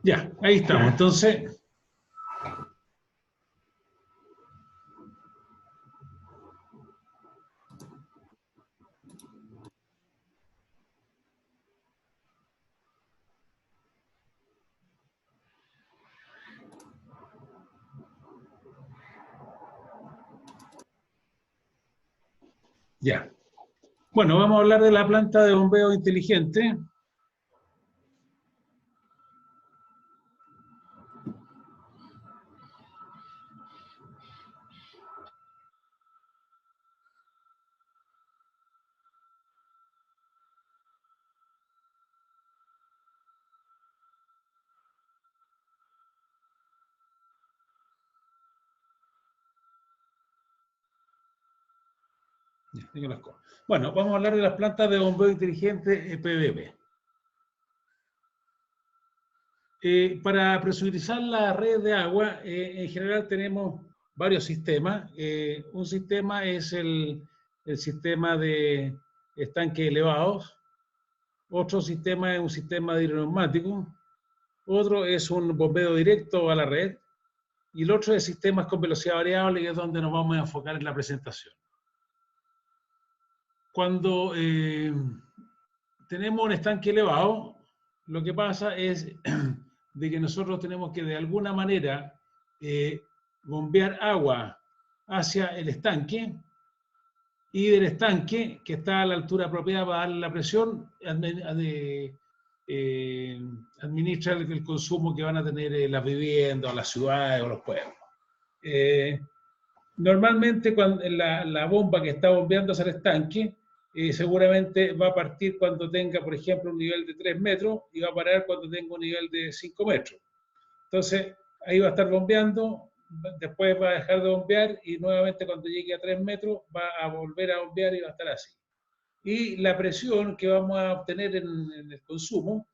Ya, ahí estamos. Entonces, ya. Bueno, vamos a hablar de la planta de bombeo inteligente. Ya, tengo las cosas. Bueno, vamos a hablar de las plantas de bombeo inteligente PBB. Para presurizar la red de agua, en general tenemos varios sistemas. Un sistema es el sistema de estanques elevados, otro sistema es un sistema de hidroneumático, otro es un bombeo directo a la red, y el otro es sistemas con velocidad variable, que es donde nos vamos a enfocar en la presentación. Cuando tenemos un estanque elevado, lo que pasa es de que nosotros tenemos que de alguna manera bombear agua hacia el estanque, y del estanque, que está a la altura apropiada para darle la presión, eh, administra el consumo que van a tener las viviendas, o las ciudades o los pueblos. Eh, Normalmente cuando la bomba que está bombeando hacia el estanque seguramente va a partir cuando tenga, por ejemplo, un nivel de 3 metros, y va a parar cuando tenga un nivel de 5 metros. Entonces, ahí va a estar bombeando, después va a dejar de bombear, y nuevamente cuando llegue a 3 metros va a volver a bombear y va a estar así. Y la presión que vamos a obtener en el consumo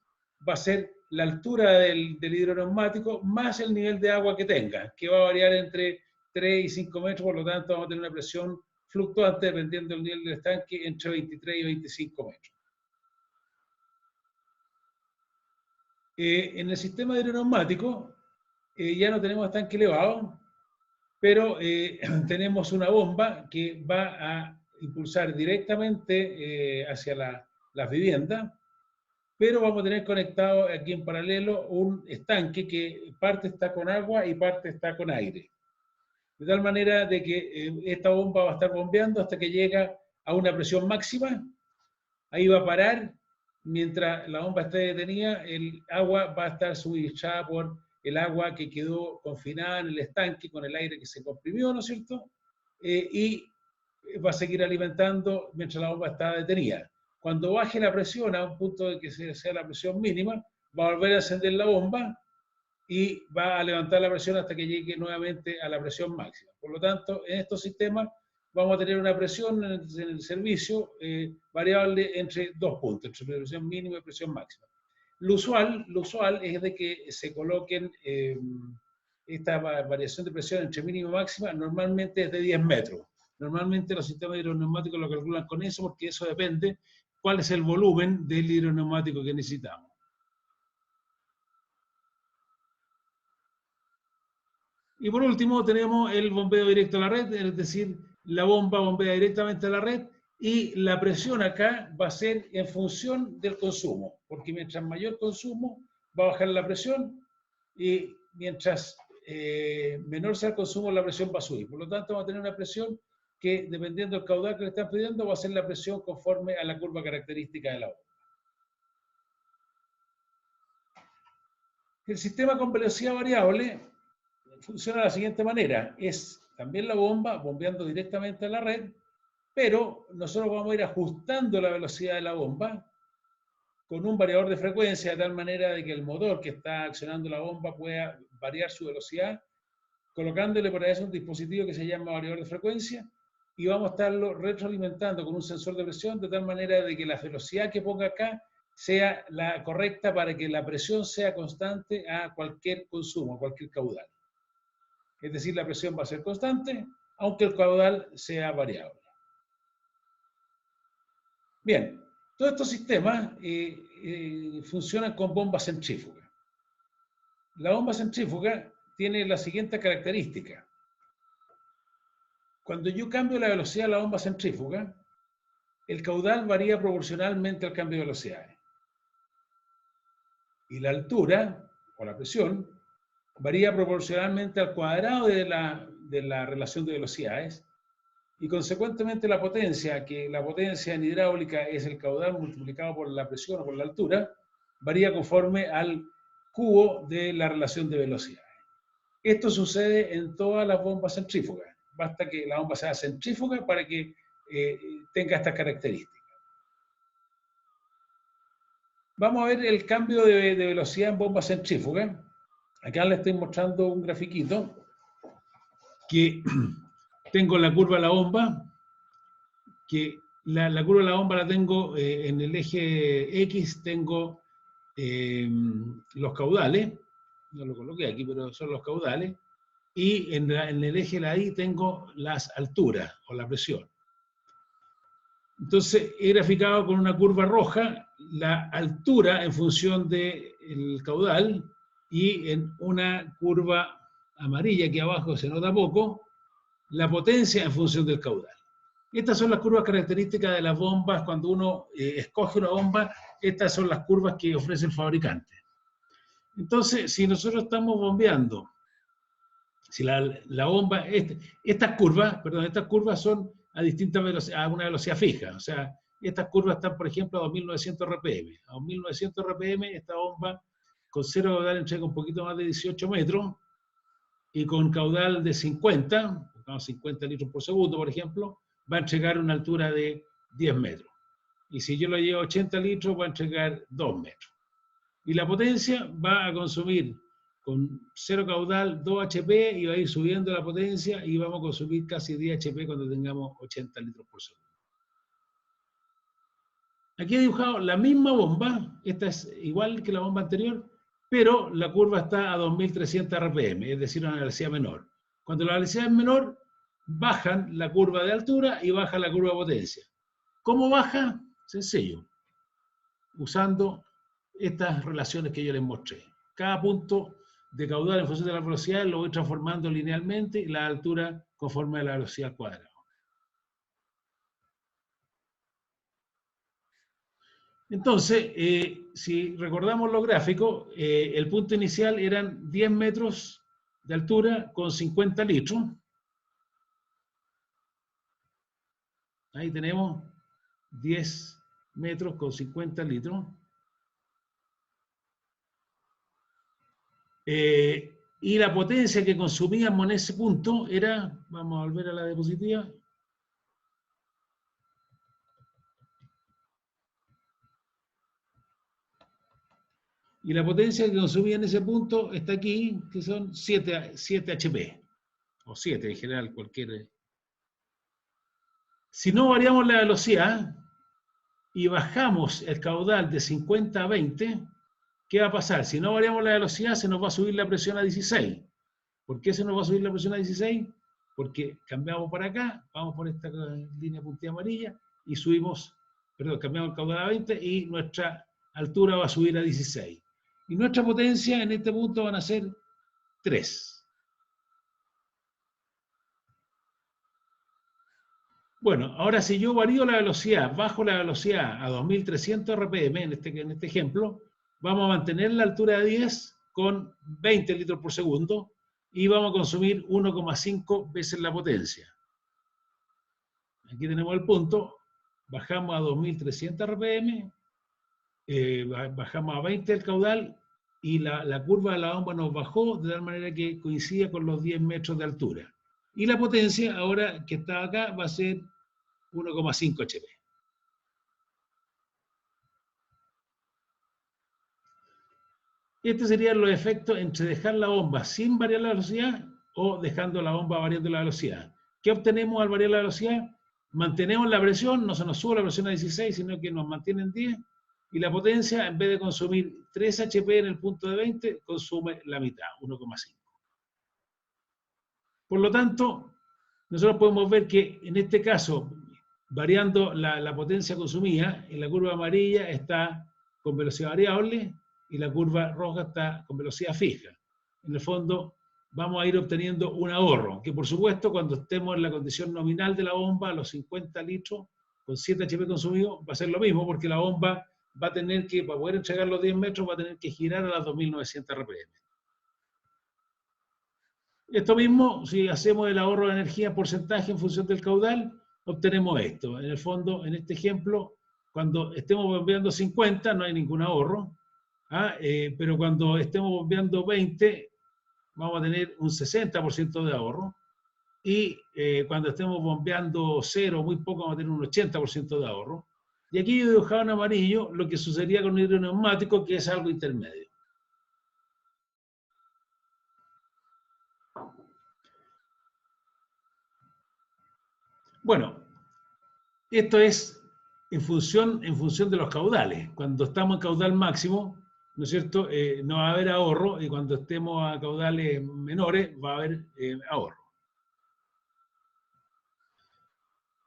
va a ser la altura del hidroneumático más el nivel de agua que tenga, que va a variar entre 3 y 5 metros, por lo tanto vamos a tener una presión fluctuante dependiendo del nivel del estanque entre 23 y 25 metros. En el sistema hidroneumático ya no tenemos estanque elevado, pero tenemos una bomba que va a impulsar directamente hacia las viviendas, pero vamos a tener conectado aquí en paralelo un estanque que parte está con agua y parte está con aire. De tal manera de que esta bomba va a estar bombeando hasta que llega a una presión máxima, ahí va a parar, mientras la bomba esté detenida, el agua va a estar suministrada por el agua que quedó confinada en el estanque con el aire que se comprimió, ¿no es cierto? Y va a seguir alimentando mientras la bomba está detenida. Cuando baje la presión a un punto de que sea la presión mínima, va a volver a encender la bomba y va a levantar la presión hasta que llegue nuevamente a la presión máxima. Por lo tanto, en estos sistemas vamos a tener una presión en el servicio variable entre dos puntos, entre presión mínima y presión máxima. Lo usual es de que se coloquen esta variación de presión entre mínima y máxima, normalmente es de 10 metros. Normalmente los sistemas hidroneumáticos lo calculan con eso, porque eso depende cuál es el volumen del hidroneumático que necesitamos. Y por último tenemos el bombeo directo a la red, es decir, la bomba bombea directamente a la red, y la presión acá va a ser en función del consumo, porque mientras mayor consumo va a bajar la presión, y mientras menor sea el consumo, la presión va a subir. Por lo tanto, vamos a tener una presión que, dependiendo del caudal que le están pidiendo, va a ser la presión conforme a la curva característica de la bomba. El sistema con velocidad variable funciona de la siguiente manera: es también la bomba bombeando directamente a la red, pero nosotros vamos a ir ajustando la velocidad de la bomba con un variador de frecuencia, de tal manera de que el motor que está accionando la bomba pueda variar su velocidad, colocándole por eso un dispositivo que se llama variador de frecuencia, y vamos a estarlo retroalimentando con un sensor de presión, de tal manera de que la velocidad que ponga acá sea la correcta para que la presión sea constante a cualquier consumo, a cualquier caudal. Es decir, la presión va a ser constante, aunque el caudal sea variable. Bien, todos estos sistemas funcionan con bombas centrífugas. La bomba centrífuga tiene la siguiente característica. Cuando yo cambio la velocidad de la bomba centrífuga, el caudal varía proporcionalmente al cambio de velocidades. Y la altura, o la presión, varía proporcionalmente al cuadrado de la relación de velocidades, y consecuentemente la potencia, que la potencia en hidráulica es el caudal multiplicado por la presión o por la altura, varía conforme al cubo de la relación de velocidades. Esto sucede en todas las bombas centrífugas. Basta que la bomba sea centrífuga para que tenga estas características. Vamos a ver el cambio de velocidad en bombas centrífugas. Acá les estoy mostrando un grafiquito que tengo la curva de la bomba, que la curva de la bomba la tengo en el eje X, tengo los caudales, no lo coloqué aquí, pero son los caudales, y en el eje de la Y tengo las alturas o la presión. Entonces he graficado con una curva roja la altura en función del caudal y en una curva amarilla que abajo se nota poco, la potencia en función del caudal. Estas son las curvas características de las bombas. Cuando uno escoge una bomba, estas son las curvas que ofrece el fabricante. Entonces, si nosotros estamos bombeando, si la bomba, estas curvas son a distintas velocidades, a una velocidad fija. O sea, estas curvas están, por ejemplo, a 2900 RPM. A 2900 RPM, esta bomba con cero caudal entrega un poquito más de 18 metros y con caudal de 50 litros por segundo, por ejemplo, va a entregar una altura de 10 metros. Y si yo lo llevo a 80 litros, va a entregar 2 metros. Y la potencia va a consumir con cero caudal 2 HP y va a ir subiendo la potencia y vamos a consumir casi 10 HP cuando tengamos 80 litros por segundo. Aquí he dibujado la misma bomba, esta es igual que la bomba anterior, pero la curva está a 2300 RPM, es decir, una velocidad menor. Cuando la velocidad es menor, bajan la curva de altura y baja la curva de potencia. ¿Cómo baja? Sencillo, usando estas relaciones que yo les mostré. Cada punto de caudal en función de la velocidad lo voy transformando linealmente y la altura conforme a la velocidad al cuadrado. Entonces, si recordamos los gráficos, el punto inicial eran 10 metros de altura con 50 litros. Ahí tenemos 10 metros con 50 litros. Y la potencia que consumíamos en ese punto era, vamos a volver a la diapositiva. Y la potencia que consumía en ese punto está aquí, que son 7 HP, o 7 en general, cualquier. Si no variamos la velocidad y bajamos el caudal de 50 a 20, ¿qué va a pasar? Si no variamos la velocidad, se nos va a subir la presión a 16. ¿Por qué se nos va a subir la presión a 16? Porque cambiamos para acá, vamos por esta línea puntilla amarilla y cambiamos el caudal a 20 y nuestra altura va a subir a 16. Y nuestra potencia en este punto van a ser 3. Bueno, ahora si yo varío la velocidad, bajo la velocidad a 2300 RPM, en este ejemplo, vamos a mantener la altura de 10 con 20 litros por segundo y vamos a consumir 1,5 veces la potencia. Aquí tenemos el punto, bajamos a 2300 RPM, bajamos a 20 el caudal y la curva de la bomba nos bajó de tal manera que coincide con los 10 metros de altura. Y la potencia, ahora que está acá, va a ser 1,5 HP. Estos serían los efectos entre dejar la bomba sin variar la velocidad o dejando la bomba variando la velocidad. ¿Qué obtenemos al variar la velocidad? Mantenemos la presión, no se nos sube la presión a 16, sino que nos mantiene en 10, y la potencia, en vez de consumir 3 HP en el punto de 20, consume la mitad, 1,5. Por lo tanto, nosotros podemos ver que en este caso, variando la potencia consumida, en la curva amarilla está con velocidad variable y la curva roja está con velocidad fija. en el fondo, vamos a ir obteniendo un ahorro, que por supuesto cuando estemos en la condición nominal de la bomba, a los 50 litros, con 7 HP consumidos, va a ser lo mismo, porque la bomba va a tener que, para poder entregar los 10 metros, va a tener que girar a las 2900 RPM. Esto mismo, si hacemos el ahorro de energía porcentaje en función del caudal, obtenemos esto. En el fondo, en este ejemplo, cuando estemos bombeando 50, no hay ningún ahorro, pero cuando estemos bombeando 20, vamos a tener un 60% de ahorro. Y cuando estemos bombeando 0, muy poco, vamos a tener un 80% de ahorro. Y aquí yo he dibujado en amarillo lo que sucedería con un hidroneumático, que es algo intermedio. Bueno, esto es en función de los caudales. Cuando estamos en caudal máximo, ¿no es cierto?, no va a haber ahorro, y cuando estemos a caudales menores va a haber ahorro.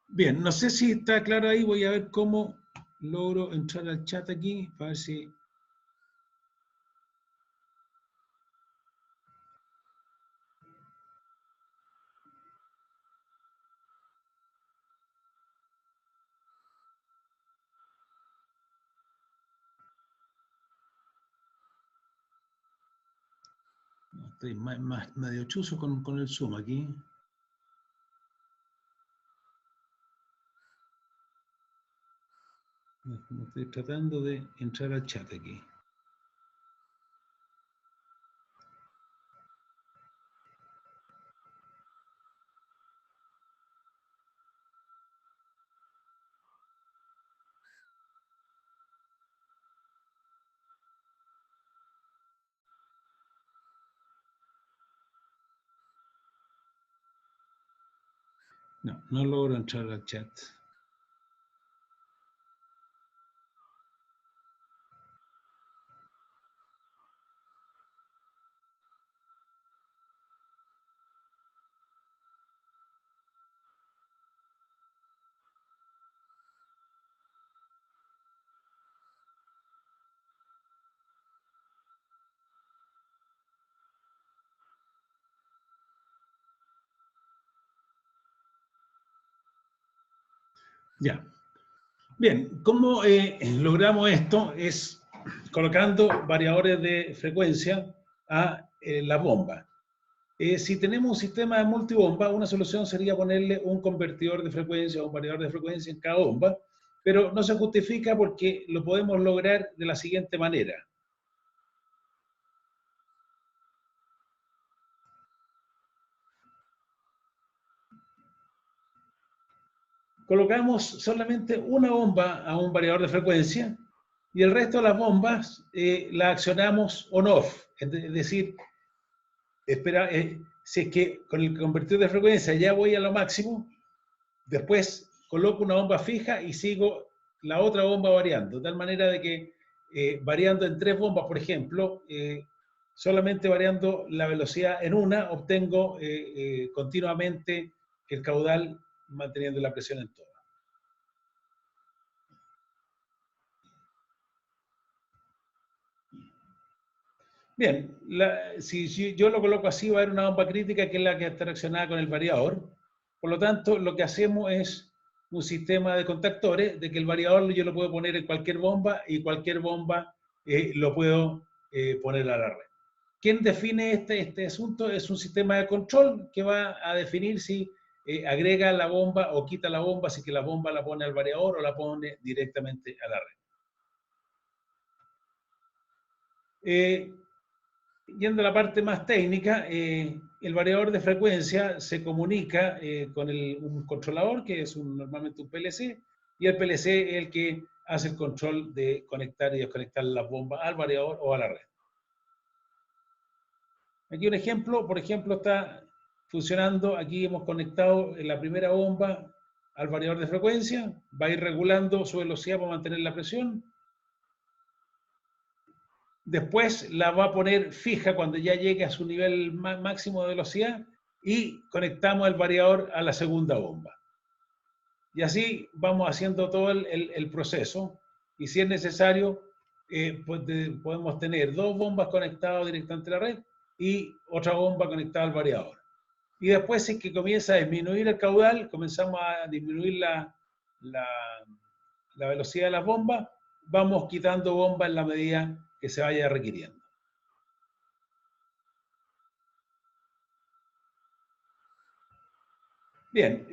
Bien, no sé si está claro ahí, voy a ver cómo logro entrar al chat aquí, para ver si... Estoy medio chuzo con el Zoom aquí. Estoy tratando de entrar al chat aquí. No, no logro entrar al chat. Ya. Bien, ¿cómo logramos esto? Es colocando variadores de frecuencia a la bomba. Si tenemos un sistema de multibomba, una solución sería ponerle un convertidor de frecuencia o un variador de frecuencia en cada bomba, pero no se justifica porque lo podemos lograr de la siguiente manera. Colocamos solamente una bomba a un variador de frecuencia y el resto de las bombas la accionamos on-off, es decir, espera, si es que con el convertidor de frecuencia ya voy a lo máximo, después coloco una bomba fija y sigo la otra bomba variando, de tal manera de que variando en 3 bombas, por ejemplo, solamente variando la velocidad en una, obtengo continuamente el caudal manteniendo la presión en todas. Bien, si yo lo coloco así, va a haber una bomba crítica que es la que está reaccionada con el variador. Por lo tanto, lo que hacemos es un sistema de contactores, de que el variador yo lo puedo poner en cualquier bomba y cualquier bomba lo puedo poner a la red. ¿Quién define este asunto? Es un sistema de control que va a definir si agrega la bomba o quita la bomba, si que la bomba la pone al variador o la pone directamente a la red. Yendo a la parte más técnica, el variador de frecuencia se comunica con un controlador, que es normalmente un PLC, y el PLC es el que hace el control de conectar y desconectar las bombas al variador o a la red. Aquí un ejemplo, por ejemplo, está funcionando, aquí hemos conectado la primera bomba al variador de frecuencia, va a ir regulando su velocidad para mantener la presión. Después la va a poner fija cuando ya llegue a su nivel máximo de velocidad y conectamos el variador a la segunda bomba. Y así vamos haciendo todo el proceso, y si es necesario, podemos tener 2 bombas conectadas directamente a la red y otra bomba conectada al variador. Y después, si es que comienza a disminuir el caudal, comenzamos a disminuir la velocidad de las bombas, vamos quitando bombas en la medida que se vaya requiriendo. Bien,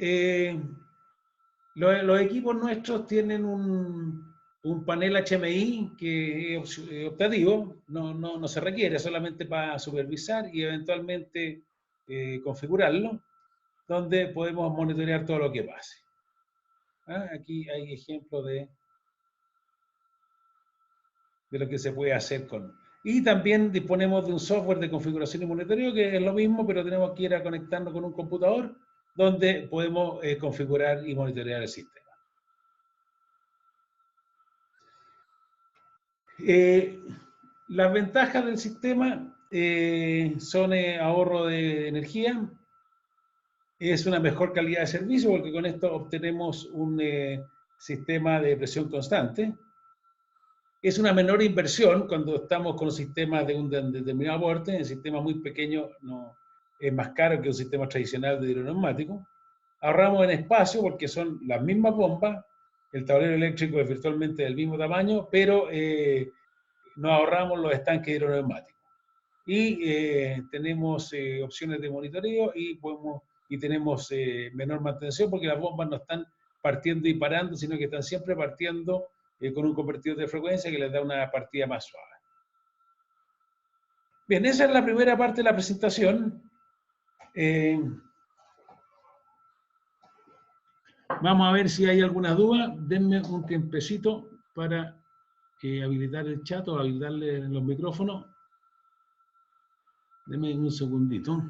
los equipos nuestros tienen un panel HMI que es optativo, no se requiere, solamente para supervisar y eventualmente configurarlo, donde podemos monitorear todo lo que pase. Aquí hay ejemplos de lo que se puede hacer con... Y también disponemos de un software de configuración y monitoreo, que es lo mismo, pero tenemos que ir a conectarnos con un computador, donde podemos configurar y monitorear el sistema. Las ventajas del sistema son ahorro de energía, es una mejor calidad de servicio, porque con esto obtenemos un sistema de presión constante. Es una menor inversión cuando estamos con sistemas de un determinado porte. En sistemas muy pequeños no, es más caro que un sistema tradicional de hidroneumático. Ahorramos en espacio porque son las mismas bombas, el tablero eléctrico es virtualmente del mismo tamaño, pero nos ahorramos los estanques hidroneumáticos. Y tenemos opciones de monitoreo y tenemos menor mantención porque las bombas no están partiendo y parando, sino que están siempre partiendo con un convertidor de frecuencia que les da una partida más suave. Bien, esa es la primera parte de la presentación. Vamos a ver si hay alguna duda. Denme un tiempecito para habilitar el chat o habilitarle los micrófonos. Denme un segundito.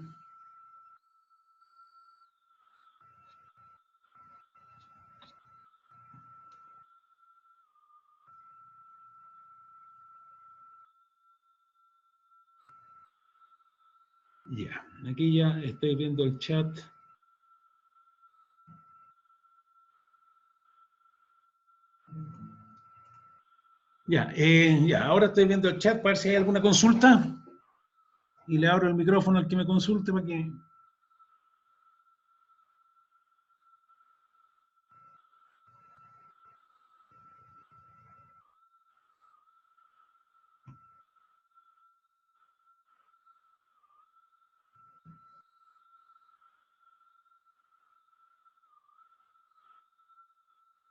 Ya, aquí ya estoy viendo el chat. Ya, ahora estoy viendo el chat para ver si hay alguna consulta. Y le abro el micrófono al que me consulte para que...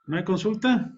¿No hay consulta?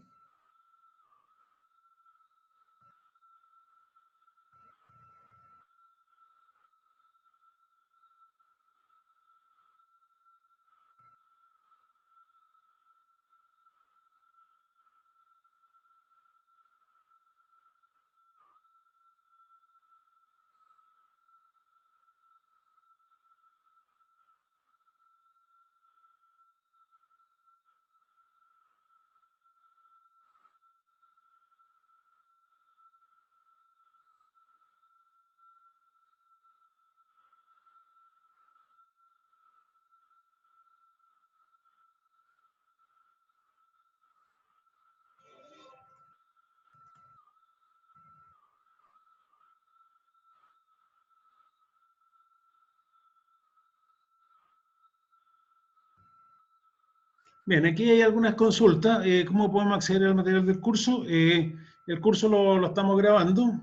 Bien, aquí hay algunas consultas. ¿Cómo podemos acceder al material del curso? El curso lo estamos grabando.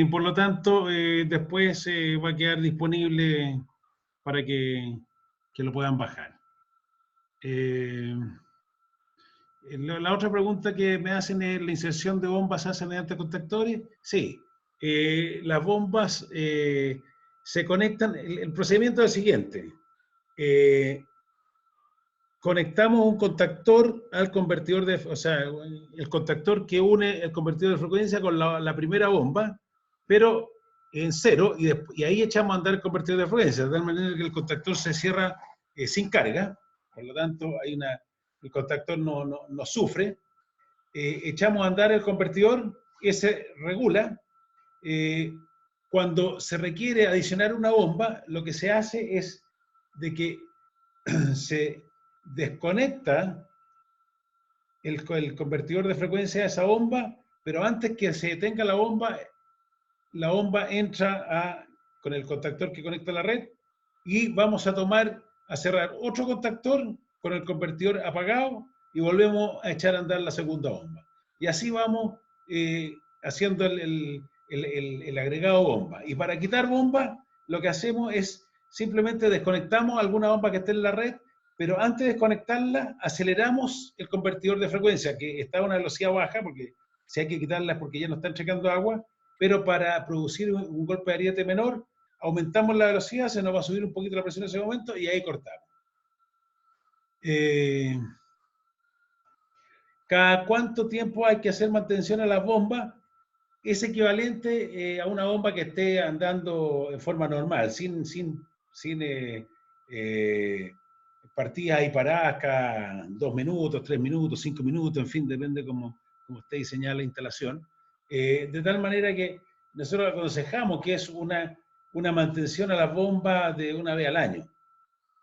Por lo tanto, después va a quedar disponible para que lo puedan bajar. La otra pregunta que me hacen es, ¿la inserción de bombas se hace mediante contactores? Sí. Las bombas se conectan, el procedimiento es el siguiente. Conectamos un contactor al convertidor o sea, el contactor que une el convertidor de frecuencia con la primera bomba, pero en cero, y ahí echamos a andar el convertidor de frecuencia, de tal manera que el contactor se cierra sin carga, por lo tanto el contactor no sufre. Echamos a andar el convertidor, ese regula. Cuando se requiere adicionar una bomba, lo que se hace es de que se desconecta el convertidor de frecuencia de esa bomba, pero antes que se detenga la bomba, la bomba entra con el contactor que conecta a la red y vamos a cerrar otro contactor con el convertidor apagado y volvemos a echar a andar la segunda bomba. Y así vamos haciendo el agregado bomba. Y para quitar bomba, lo que hacemos es simplemente desconectamos alguna bomba que esté en la red, pero antes de desconectarla, aceleramos el convertidor de frecuencia, que está a una velocidad baja, porque si hay que quitarla es porque ya no están checando agua, pero para producir un golpe de ariete menor, aumentamos la velocidad, se nos va a subir un poquito la presión en ese momento y ahí cortamos. ¿Cada cuánto tiempo hay que hacer mantención a las bombas? Es equivalente a una bomba que esté andando en forma normal, sin partidas y paradas cada 2 minutos, 3 minutos, 5 minutos, en fin, depende cómo esté diseñada la instalación. De tal manera que nosotros aconsejamos que es una mantención a las bombas de una vez al año.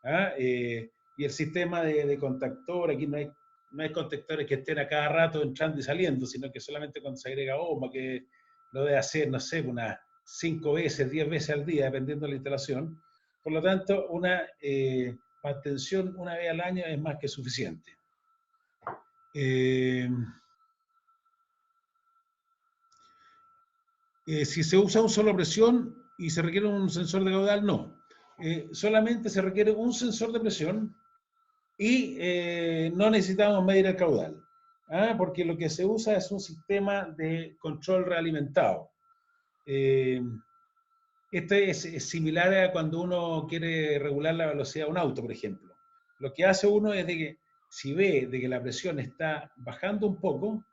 ¿Ah? Y el sistema de contactor, aquí no hay contactores que estén a cada rato entrando y saliendo, sino que solamente cuando se agrega bomba, que lo debe hacer, no sé, unas 5 veces, 10 veces al día, dependiendo de la instalación. Por lo tanto, una mantención una vez al año es más que suficiente. Si se usa un solo presión y se requiere un sensor de caudal, no. Solamente se requiere un sensor de presión y no necesitamos medir el caudal, porque lo que se usa es un sistema de control realimentado. Este es similar a cuando uno quiere regular la velocidad de un auto, por ejemplo. Lo que hace uno es de que si ve de que la presión está bajando un poco,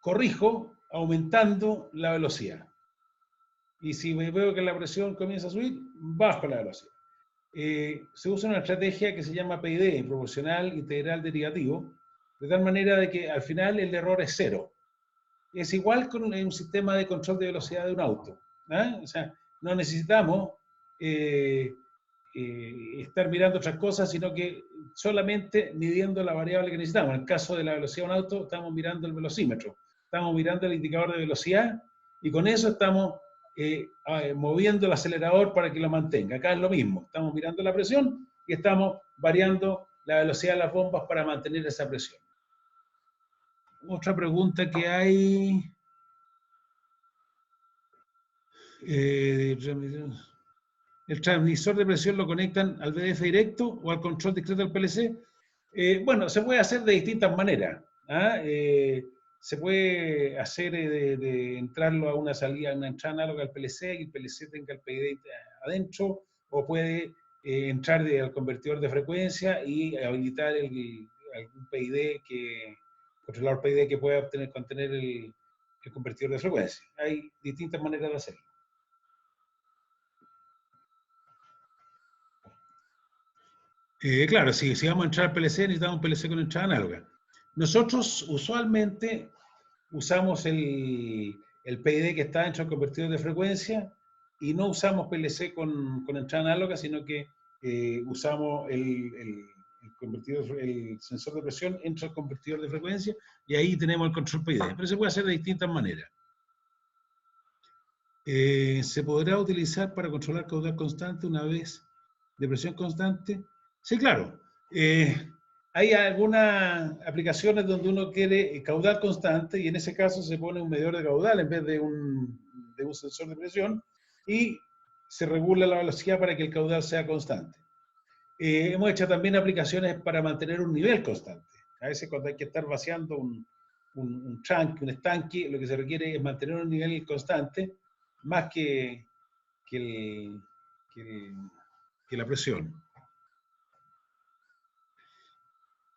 corrijo aumentando la velocidad. Y si veo que la presión comienza a subir, bajo la velocidad. Se usa una estrategia que se llama PID, proporcional integral derivativo, de tal manera de que al final el error es cero. Es igual con un sistema de control de velocidad de un auto. O sea, no necesitamos estar mirando otras cosas, sino que solamente midiendo la variable que necesitamos. En el caso de la velocidad de un auto, estamos mirando el velocímetro, estamos mirando el indicador de velocidad y con eso estamos moviendo el acelerador para que lo mantenga. Acá es lo mismo, estamos mirando la presión y estamos variando la velocidad de las bombas para mantener esa presión. Otra pregunta que hay... ¿el transmisor de presión lo conectan al VDF directo o al control discreto del PLC? Bueno, se puede hacer de distintas maneras. Se puede hacer de entrarlo a una salida, a una entrada análoga al PLC, y el PLC tenga el PID adentro, o puede entrar al convertidor de frecuencia y habilitar algún PID controlador PID que pueda contener el convertidor de frecuencia. Hay distintas maneras de hacerlo. Claro, si vamos a entrar al PLC, necesitamos un PLC con entrada análoga. Nosotros usualmente usamos el PID que está dentro del convertidor de frecuencia y no usamos PLC con entrada análoga, sino que usamos el sensor de presión entra al convertidor de frecuencia y ahí tenemos el control PID. Pero se puede hacer de distintas maneras. ¿Se podrá utilizar para controlar caudal constante una vez de presión constante? Sí, claro. Hay algunas aplicaciones donde uno quiere caudal constante y en ese caso se pone un medidor de caudal en vez de un sensor de presión y se regula la velocidad para que el caudal sea constante. Hemos hecho también aplicaciones para mantener un nivel constante. A veces cuando hay que estar vaciando un tanque, un estanque, lo que se requiere es mantener un nivel constante más que la presión.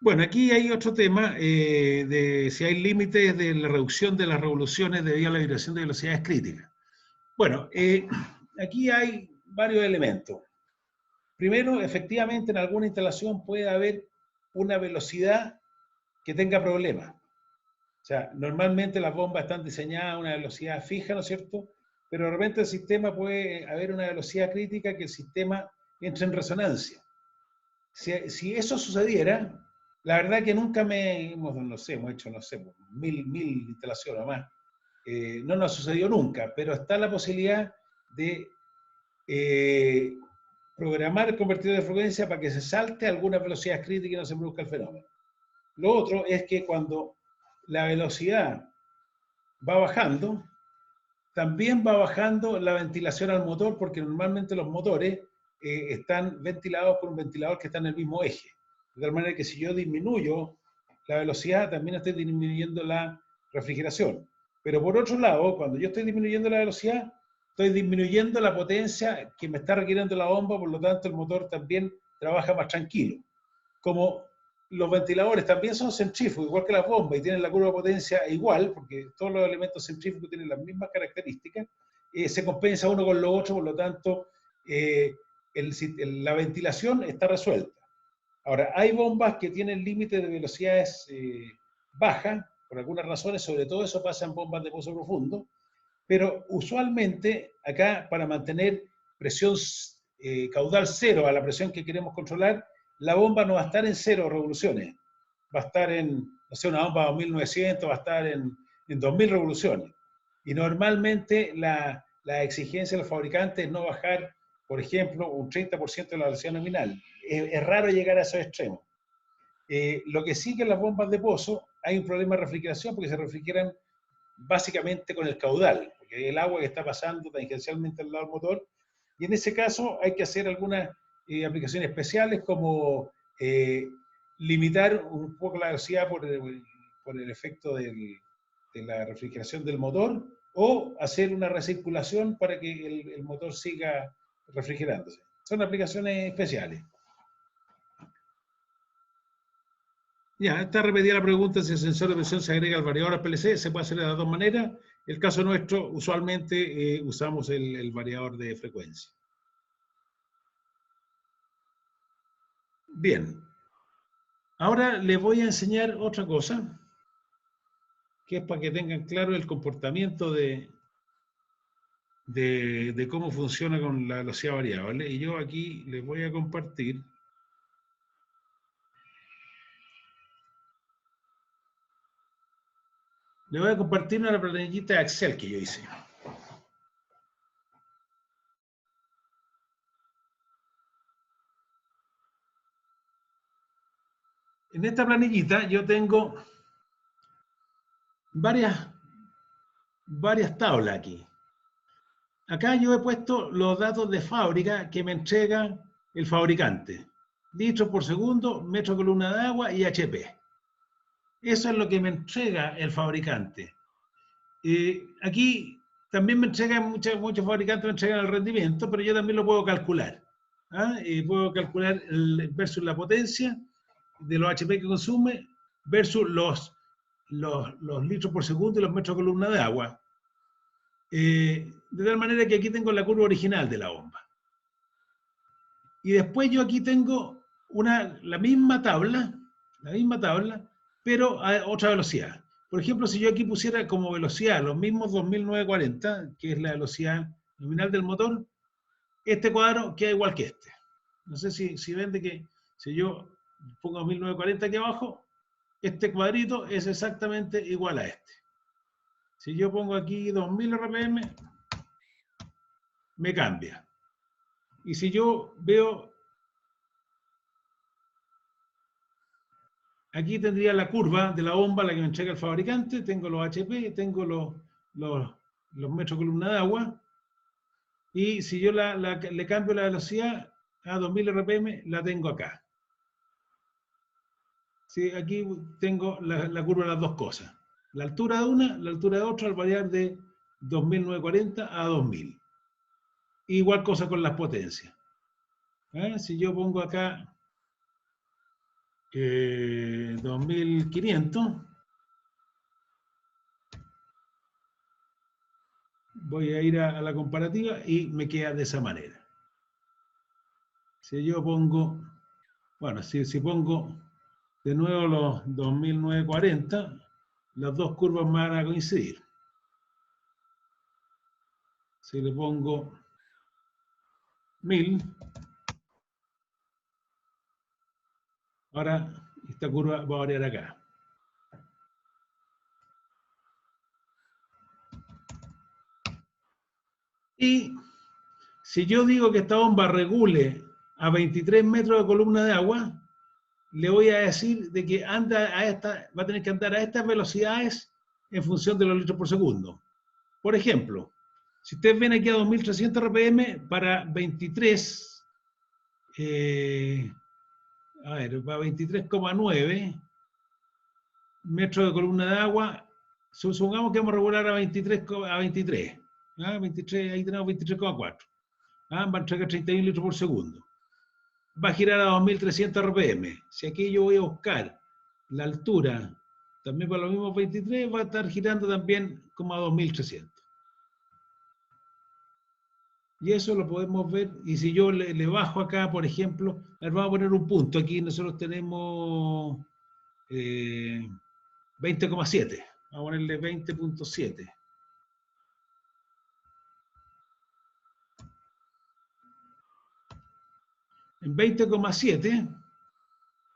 Bueno, aquí hay otro tema de si hay límites de la reducción de las revoluciones debido a la vibración de velocidades críticas. Bueno, aquí hay varios elementos. Primero, efectivamente, en alguna instalación puede haber una velocidad que tenga problemas. O sea, normalmente las bombas están diseñadas a una velocidad fija, ¿no es cierto? Pero de repente el sistema puede haber una velocidad crítica que el sistema entre en resonancia. Si eso sucediera, la verdad que nunca hemos hecho, no sé, 1000 instalaciones o más. no nos ha sucedido nunca, pero está la posibilidad de programar el convertidor de frecuencia para que se salte a alguna velocidad crítica y no se produzca el fenómeno. Lo otro es que cuando la velocidad va bajando, también va bajando la ventilación al motor, porque normalmente los motores están ventilados por un ventilador que está en el mismo eje. De tal manera que si yo disminuyo la velocidad, también estoy disminuyendo la refrigeración. Pero por otro lado, cuando yo estoy disminuyendo la velocidad, estoy disminuyendo la potencia que me está requiriendo la bomba, por lo tanto el motor también trabaja más tranquilo. Como los ventiladores también son centrífugos, igual que las bombas, y tienen la curva de potencia igual, porque todos los elementos centrífugos tienen las mismas características, se compensa uno con lo otro, por lo tanto, la ventilación está resuelta. Ahora, hay bombas que tienen límites de velocidades bajas, por algunas razones, sobre todo eso pasa en bombas de pozo profundo, pero usualmente acá, para mantener presión caudal cero a la presión que queremos controlar, la bomba no va a estar en 0 revoluciones, va a estar en, no sé, una bomba de 2900, va a estar en 2000 revoluciones. Y normalmente la exigencia de los fabricantes es no bajar, por ejemplo, un 30% de la velocidad nominal. Es raro llegar a esos extremos. Lo que sí que en las bombas de pozo hay un problema de refrigeración porque se refrigeran básicamente con el caudal, porque el agua que está pasando tangencialmente al lado del motor, y en ese caso hay que hacer algunas aplicaciones especiales como limitar un poco la velocidad por el efecto de la refrigeración del motor o hacer una recirculación para que el motor siga refrigerándose. Son aplicaciones especiales. Ya, está repetida la pregunta si el sensor de presión se agrega al variador PLC. Se puede hacer de las dos maneras. El caso nuestro, usualmente usamos el variador de frecuencia. Bien. Ahora les voy a enseñar otra cosa, que es para que tengan claro el comportamiento de cómo funciona con la velocidad variable. Y yo aquí les voy a compartir. Les voy a compartir una planillita de Excel que yo hice. En esta planillita yo tengo varias tablas aquí. Acá yo he puesto los datos de fábrica que me entrega el fabricante. Litros por segundo, metro columna de agua y HP. Eso es lo que me entrega el fabricante. Aquí también me entregan, muchos fabricantes me entregan el rendimiento, pero yo también lo puedo calcular. Puedo calcular versus la potencia de los HP que consume versus los litros por segundo y los metros columna de agua. De tal manera que aquí tengo la curva original de la bomba. Y después yo aquí tengo la misma tabla, pero a otra velocidad. Por ejemplo, si yo aquí pusiera como velocidad los mismos 2940, que es la velocidad nominal del motor, este cuadro queda igual que este. No sé si ven de que si yo pongo 1940 aquí abajo, este cuadrito es exactamente igual a este. Si yo pongo aquí 2000 RPM, me cambia. Y si yo veo, aquí tendría la curva de la bomba, la que me entrega el fabricante, tengo los HP, tengo los metros columna de agua, y si yo le cambio la velocidad a 2000 RPM, la tengo acá. Sí, aquí tengo la curva de las dos cosas. La altura de una, la altura de otra, al variar de 2940 a 2000. Igual cosa con las potencias. Si yo pongo acá 2500, voy a ir a la comparativa y me queda de esa manera. Si yo pongo, bueno, si pongo de nuevo los 2940, las dos curvas me van a coincidir. Si le pongo 1000, ahora esta curva va a variar acá. Y si yo digo que esta bomba regule a 23 metros de columna de agua, le voy a decir de que anda a va a tener que andar a estas velocidades en función de los litros por segundo. Por ejemplo, si ustedes ven aquí a 2300 RPM para 23, a ver, para 23,9 metros de columna de agua, supongamos que vamos a regular a 23, ¿ah? 23, ahí tenemos 23,4. ¿Ah? Va a entregar 31 litros por segundo. Va a girar a 2300 RPM. Si aquí yo voy a buscar la altura, también para los mismos 23, va a estar girando también como a 2300. Y eso lo podemos ver, y si yo le bajo acá, por ejemplo, vamos a poner un punto, aquí nosotros tenemos 20,7, vamos a ponerle 20,7. En 20,7,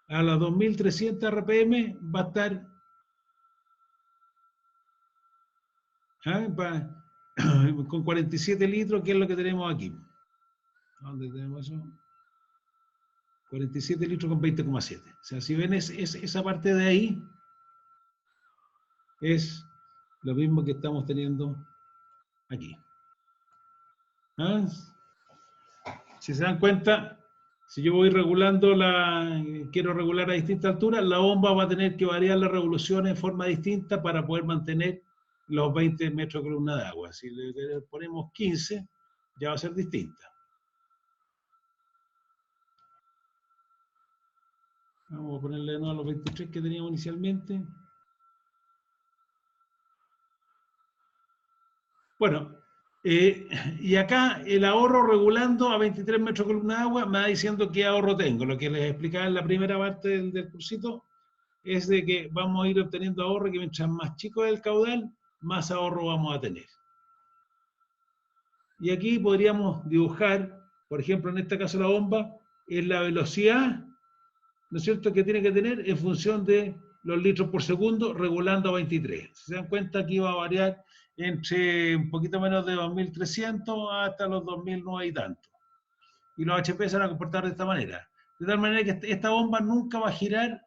a las 2300 RPM va a estar con 47 litros, que es lo que tenemos aquí. ¿Dónde tenemos eso? 47 litros con 20,7. O sea, si ven esa parte de ahí, es lo mismo que estamos teniendo aquí. ¿Ah? Si se dan cuenta, si yo voy regulando quiero regular a distintas alturas, la bomba va a tener que variar la revolución en forma distinta para poder mantener los 20 metros de columna de agua. Si le ponemos 15, ya va a ser distinta. Vamos a ponerle de nuevo los 23 que teníamos inicialmente. Bueno, y acá el ahorro regulando a 23 metros de columna de agua me va diciendo qué ahorro tengo. Lo que les explicaba en la primera parte del cursito es de que vamos a ir obteniendo ahorro, que mientras más chico es el caudal, más ahorro vamos a tener. Y aquí podríamos dibujar, por ejemplo, en este caso la bomba, es la velocidad, ¿no es cierto?, que tiene que tener en función de los litros por segundo, regulando a 23. Si se dan cuenta, aquí va a variar entre un poquito menos de 2300 hasta los 2009 y tanto. Y los HP se van a comportar de esta manera. De tal manera que esta bomba nunca va a girar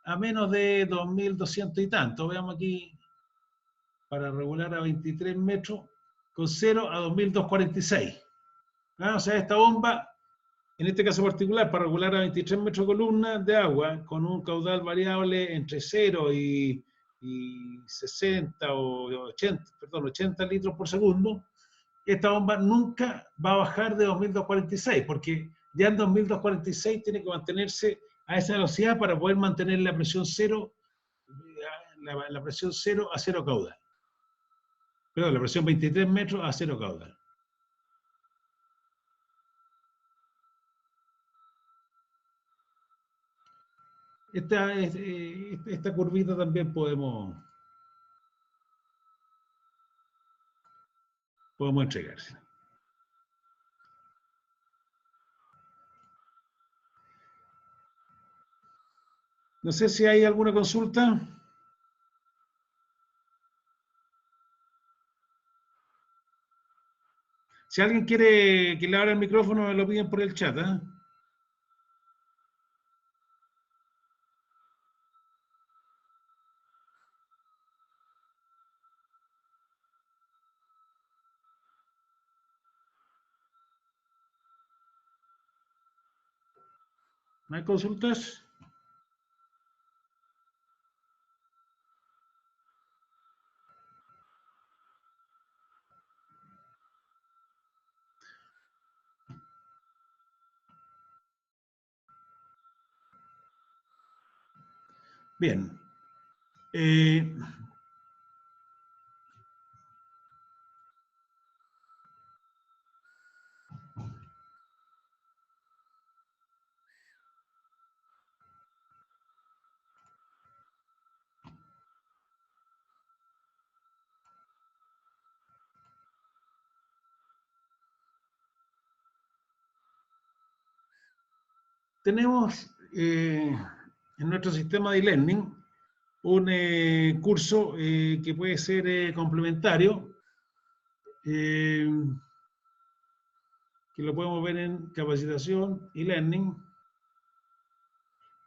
a menos de 2200 y tanto. Veamos aquí, para regular a 23 metros, con 0 a 2246. ¿Ah? O sea, esta bomba, en este caso particular, para regular a 23 metros de columna de agua, con un caudal variable entre 0 y 60 o 80, perdón, 80 litros por segundo, esta bomba nunca va a bajar de 2246, porque ya en 2246 tiene que mantenerse a esa velocidad para poder mantener la presión cero, la presión 0 a 0 caudal. Perdón, la presión 23 metros a 0 caudal. Esta curvita también podemos entregarse. No sé si hay alguna consulta. Si alguien quiere que le abra el micrófono, me lo piden por el chat, ¿eh? ¿No hay consultas? Bien. Tenemos en nuestro sistema de e-learning un curso que puede ser complementario, que lo podemos ver en capacitación y learning.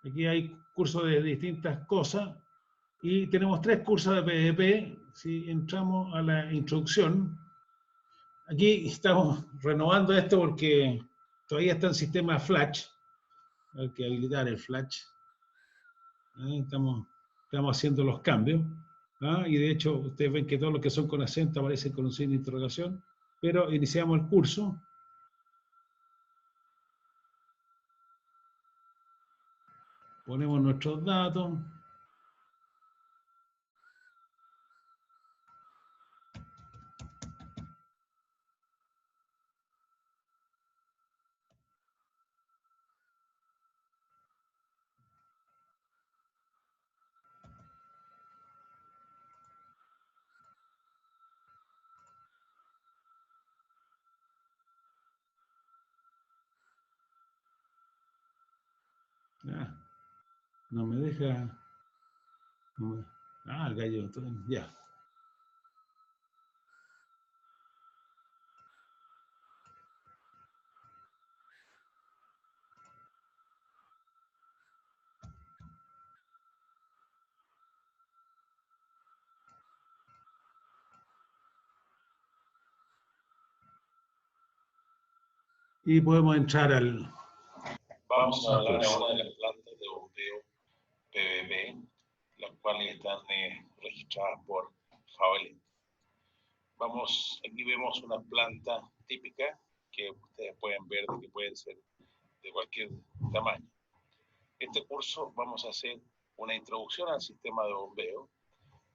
Aquí hay cursos de distintas cosas y tenemos 3 cursos de PDP. Si entramos a la introducción, aquí estamos renovando esto porque todavía está en sistema Flash. Hay que habilitar el Flash. Estamos haciendo los cambios. Y de hecho, ustedes ven que todos los que son con acento aparecen con un signo de interrogación. Pero iniciamos el curso. Ponemos nuestros datos. No me deja. El gallo. Ya. Y podemos entrar al. Vamos a hablar ahora de las plantas de bombeo PVP, las cuales están registradas por FAOL. Aquí vemos una planta típica que ustedes pueden ver de que pueden ser de cualquier tamaño. Este curso vamos a hacer una introducción al sistema de bombeo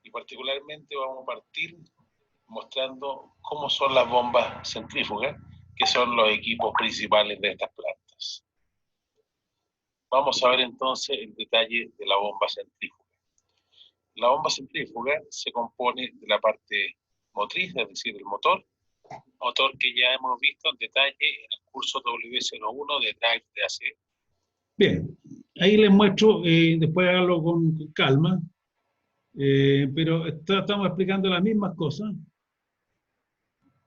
y particularmente vamos a partir mostrando cómo son las bombas centrífugas, que son los equipos principales de estas plantas. Vamos a ver entonces el detalle de la bomba centrífuga. La bomba centrífuga se compone de la parte motriz, es decir, el motor que ya hemos visto en detalle en el curso W01 de Drive de AC. Bien, ahí les muestro, después háganlo con calma, pero estamos explicando las mismas cosas,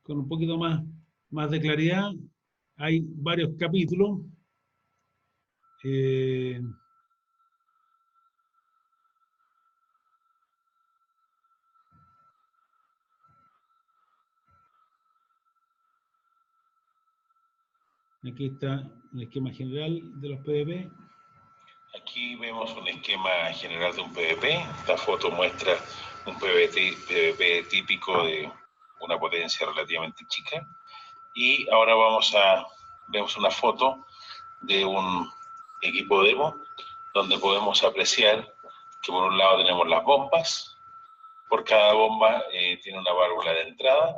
con un poquito más de claridad. Hay varios capítulos. Aquí está el esquema general de los PDP. Aquí vemos un esquema general de un PVP. Esta foto muestra un PVP típico de una potencia relativamente chica. Y ahora vemos una foto de un equipo demo donde podemos apreciar que por un lado tenemos las bombas. Por cada bomba tiene una válvula de entrada.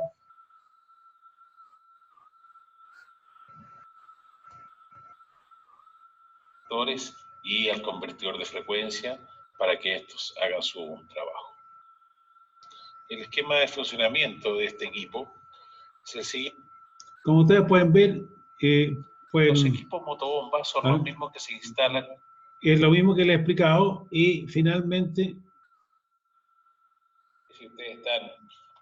Y al convertidor de frecuencia para que estos hagan su trabajo. El esquema de funcionamiento de este equipo es el siguiente. Como ustedes pueden ver, los equipos motobombas son los mismos que se instalan. Es lo mismo que les he explicado y finalmente... Si ustedes están,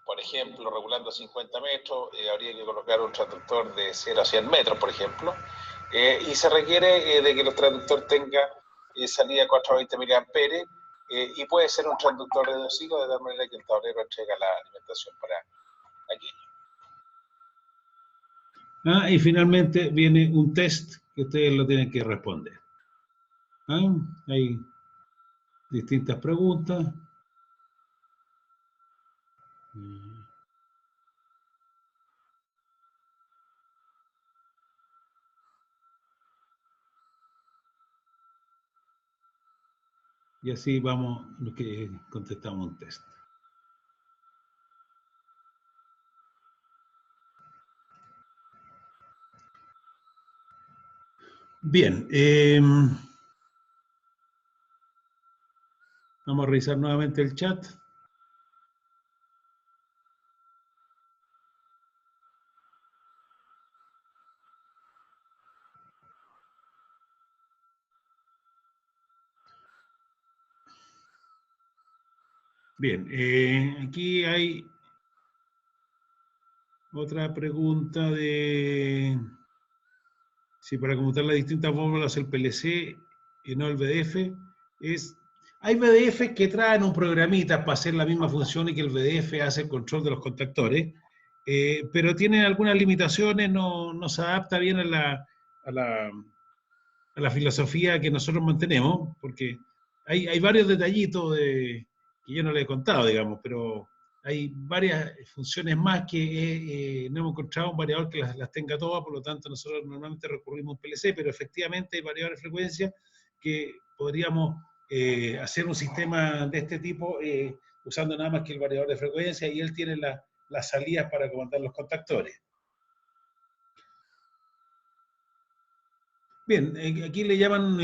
por ejemplo, regulando 50 metros, habría que colocar un transductor de 0 a 100 metros, por ejemplo, y se requiere de que el transductor tenga salida 420 mA y puede ser un transductor reducido de tal manera que el tablero entrega la alimentación para aquello. Y finalmente viene un test que ustedes lo tienen que responder. Hay distintas preguntas. Y así vamos, lo que contestamos un test. Bien. Vamos a revisar nuevamente el chat. Bien, aquí hay otra pregunta de Sí, para conmutar las distintas fórmulas el PLC y no el VDF. Hay VDF que traen un programita para hacer la misma función y que el VDF hace el control de los contactores, pero tienen algunas limitaciones, no se adapta bien a la filosofía que nosotros mantenemos, porque hay varios detallitos que yo no le he contado, digamos, pero hay varias funciones más que no hemos encontrado un variador que las tenga todas, por lo tanto nosotros normalmente recurrimos a un PLC, pero efectivamente hay variadores de frecuencia que podríamos hacer un sistema de este tipo usando nada más que el variador de frecuencia, y él tiene las salidas para comandar los contactores. Bien, aquí le llaman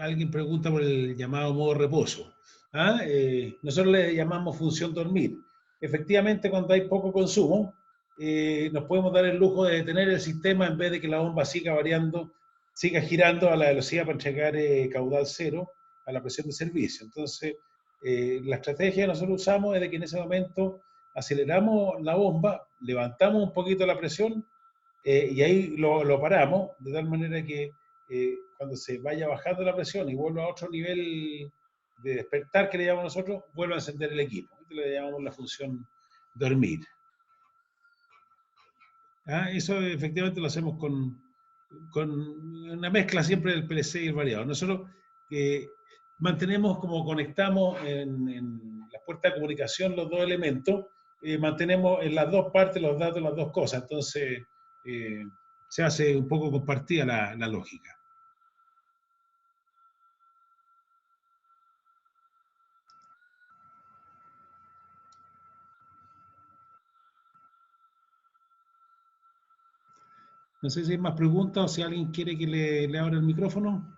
alguien pregunta por el llamado modo reposo. ¿Ah? Nosotros le llamamos función dormir. Efectivamente, cuando hay poco consumo, nos podemos dar el lujo de detener el sistema en vez de que la bomba siga variando, siga girando a la velocidad para entregar caudal cero a la presión de servicio. Entonces, la estrategia que nosotros usamos es de que en ese momento aceleramos la bomba, levantamos un poquito la presión, y ahí lo paramos, de tal manera que cuando se vaya bajando la presión y vuelva a otro nivel de despertar que le llamamos nosotros, vuelva a encender el equipo. Esto le llamamos la función dormir. Eso efectivamente lo hacemos con una mezcla siempre del PLC y el variador. Nosotros mantenemos, como conectamos en la puerta de comunicación los dos elementos, mantenemos en las dos partes los datos, las dos cosas. Entonces, se hace un poco compartida la lógica. No sé si hay más preguntas o si alguien quiere que le abra el micrófono.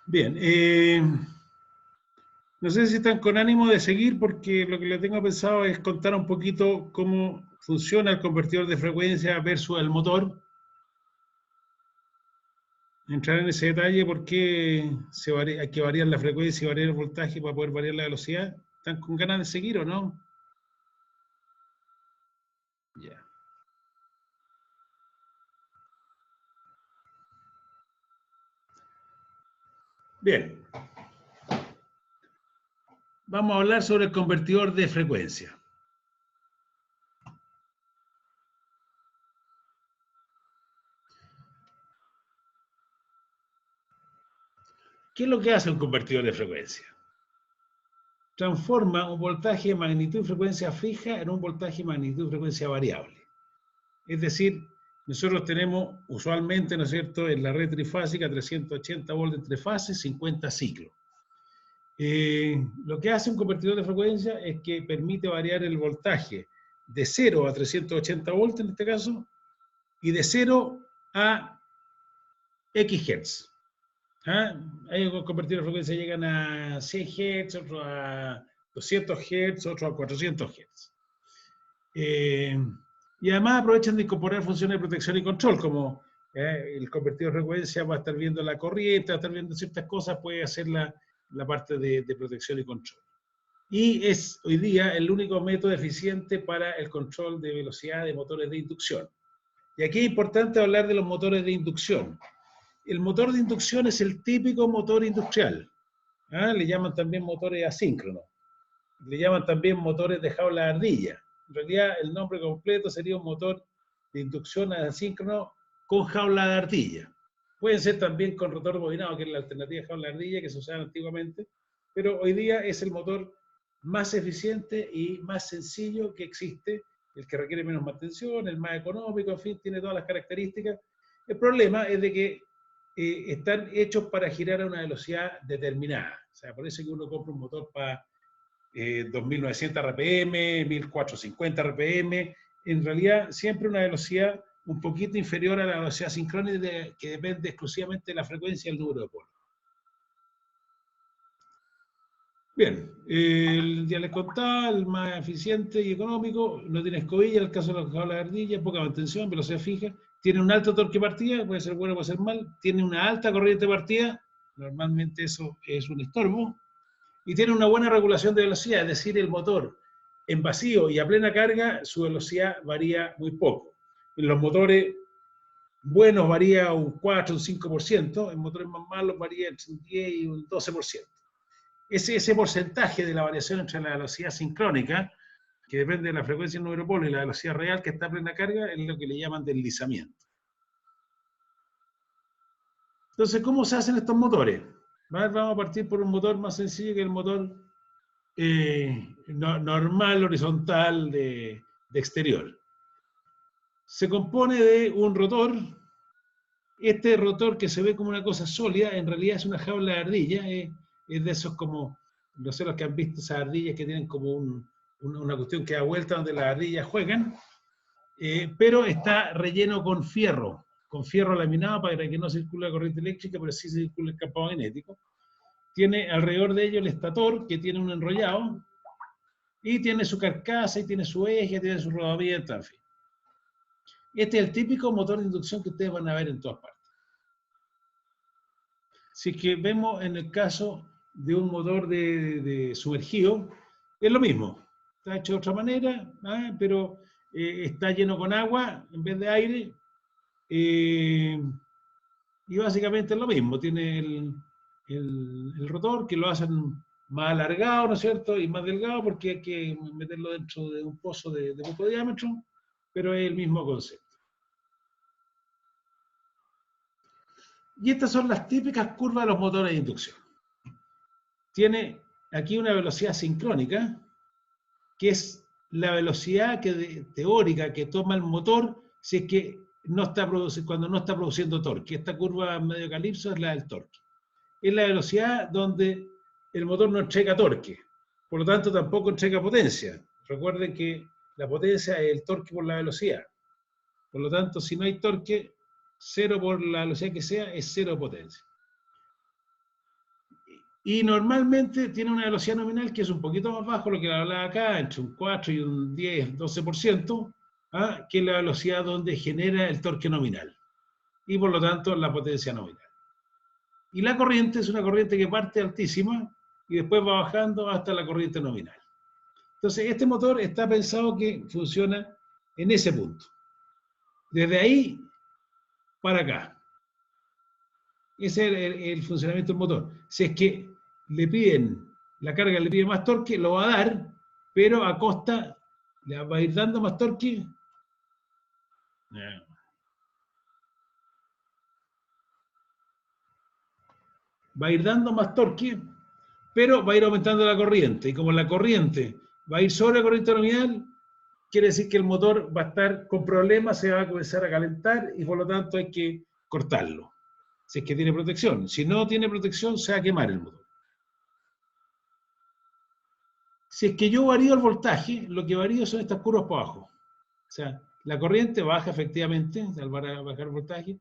Bien, no sé si están con ánimo de seguir, porque lo que les tengo pensado es contar un poquito cómo funciona el convertidor de frecuencia versus el motor. Entrar en ese detalle, por qué hay que variar la frecuencia y variar el voltaje para poder variar la velocidad. ¿Están con ganas de seguir o no? Ya. Bien. Vamos a hablar sobre el convertidor de frecuencia. ¿Qué es lo que hace un convertidor de frecuencia? Transforma un voltaje de magnitud y frecuencia fija en un voltaje de magnitud y frecuencia variable. Es decir, nosotros tenemos usualmente, ¿no es cierto?, en la red trifásica 380 volts entre fases, 50 ciclos. Lo que hace un convertidor de frecuencia es que permite variar el voltaje de 0 a 380 volts en este caso, y de 0 a X Hz. Hay convertidores de frecuencia que llegan a 100 Hz, otros a 200 Hz, otros a 400 Hz. Y además aprovechan de incorporar funciones de protección y control, como el convertidor de frecuencia va a estar viendo la corriente, va a estar viendo ciertas cosas, puede hacer la parte de protección y control. Y es hoy día el único método eficiente para el control de velocidad de motores de inducción. Y aquí es importante hablar de los motores de inducción. El motor de inducción es el típico motor industrial. Le llaman también motores asíncronos. Le llaman también motores de jaula de ardilla. En realidad, el nombre completo sería un motor de inducción asíncrono con jaula de ardilla. Pueden ser también con rotor bobinado, que es la alternativa de jaula de ardilla que se usaba antiguamente, pero hoy día es el motor más eficiente y más sencillo que existe, el que requiere menos mantención, el más económico, en fin, tiene todas las características. El problema es de que están hechos para girar a una velocidad determinada. O sea, por eso que uno compra un motor para 2.900 RPM, 1.450 RPM, en realidad siempre una velocidad un poquito inferior a la velocidad sincrónica que depende exclusivamente de la frecuencia y el número de polos. Bien, ya les contaba, el más eficiente y económico, no tiene escobilla, en el caso de la jaula de ardilla, poca mantención, velocidad fija, tiene un alto torque de partida, puede ser bueno, puede ser mal, tiene una alta corriente de partida, normalmente eso es un estorbo, y tiene una buena regulación de velocidad, es decir, el motor en vacío y a plena carga, su velocidad varía muy poco. En los motores buenos varía un 4, un 5%, en motores más malos varía entre un 10 y un 12%. Ese porcentaje de la variación entre la velocidad sincrónica, que depende de la frecuencia del número de polos, y la velocidad real que está a plena carga, es lo que le llaman deslizamiento. Entonces, ¿cómo se hacen estos motores? Vamos a partir por un motor más sencillo que el motor normal, horizontal, de exterior. Se compone de un rotor. Este rotor que se ve como una cosa sólida, en realidad es una jaula de ardilla. Es de esos como, no sé los que han visto esas ardillas que tienen como una cuestión que da vuelta donde las ardillas juegan, pero está relleno con fierro laminado para que no circule la corriente eléctrica, pero sí circule el campo magnético. Tiene alrededor de ello el estator, que tiene un enrollado, y tiene su carcasa, y tiene su eje, tiene su rodamiento, en fin. Este es el típico motor de inducción que ustedes van a ver en todas partes. Si es que vemos en el caso de un motor de sumergido, es lo mismo. Está hecho de otra manera, pero está lleno con agua en vez de aire. Y básicamente es lo mismo. Tiene el rotor que lo hacen más alargado, ¿no es cierto? Y más delgado porque hay que meterlo dentro de un pozo de poco diámetro, pero es el mismo concepto. Y estas son las típicas curvas de los motores de inducción. Tiene aquí una velocidad sincrónica, que es la velocidad teórica que toma el motor si es que cuando no está produciendo torque. Esta curva medio calipso es la del torque. Es la velocidad donde el motor no entrega torque, por lo tanto tampoco entrega potencia. Recuerden que la potencia es el torque por la velocidad. Por lo tanto, si no hay torque, cero por la velocidad que sea, es cero potencia. Y normalmente tiene una velocidad nominal que es un poquito más bajo, lo que hablaba acá, entre un 4 y un 10, 12%, que es la velocidad donde genera el torque nominal. Y por lo tanto, la potencia nominal. Y la corriente es una corriente que parte altísima y después va bajando hasta la corriente nominal. Entonces, este motor está pensado que funciona en ese punto. Desde ahí para acá. Ese es el funcionamiento del motor. Si es que la carga le pide más torque, lo va a dar, pero a costa, le va a ir dando más torque. Va a ir dando más torque, pero va a ir aumentando la corriente. Y como la corriente va a ir sobre la corriente nominal, quiere decir que el motor va a estar con problemas, se va a comenzar a calentar y por lo tanto hay que cortarlo. Si es que tiene protección. Si no tiene protección, se va a quemar el motor. Si es que yo varío el voltaje, lo que varío son estas curvas por abajo. O sea, la corriente baja efectivamente al bajar el voltaje.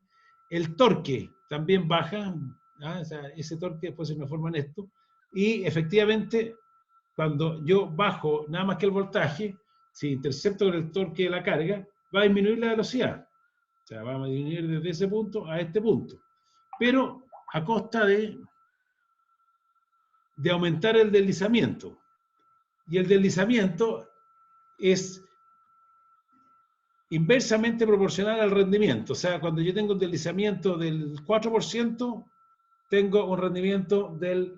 El torque también baja. O sea, ese torque después se transforma en esto. Y efectivamente, cuando yo bajo nada más que el voltaje, si intercepto con el torque de la carga, va a disminuir la velocidad. O sea, va a disminuir desde ese punto a este punto. Pero a costa de aumentar el deslizamiento. Y el deslizamiento es inversamente proporcional al rendimiento. O sea, cuando yo tengo un deslizamiento del 4%, tengo un rendimiento del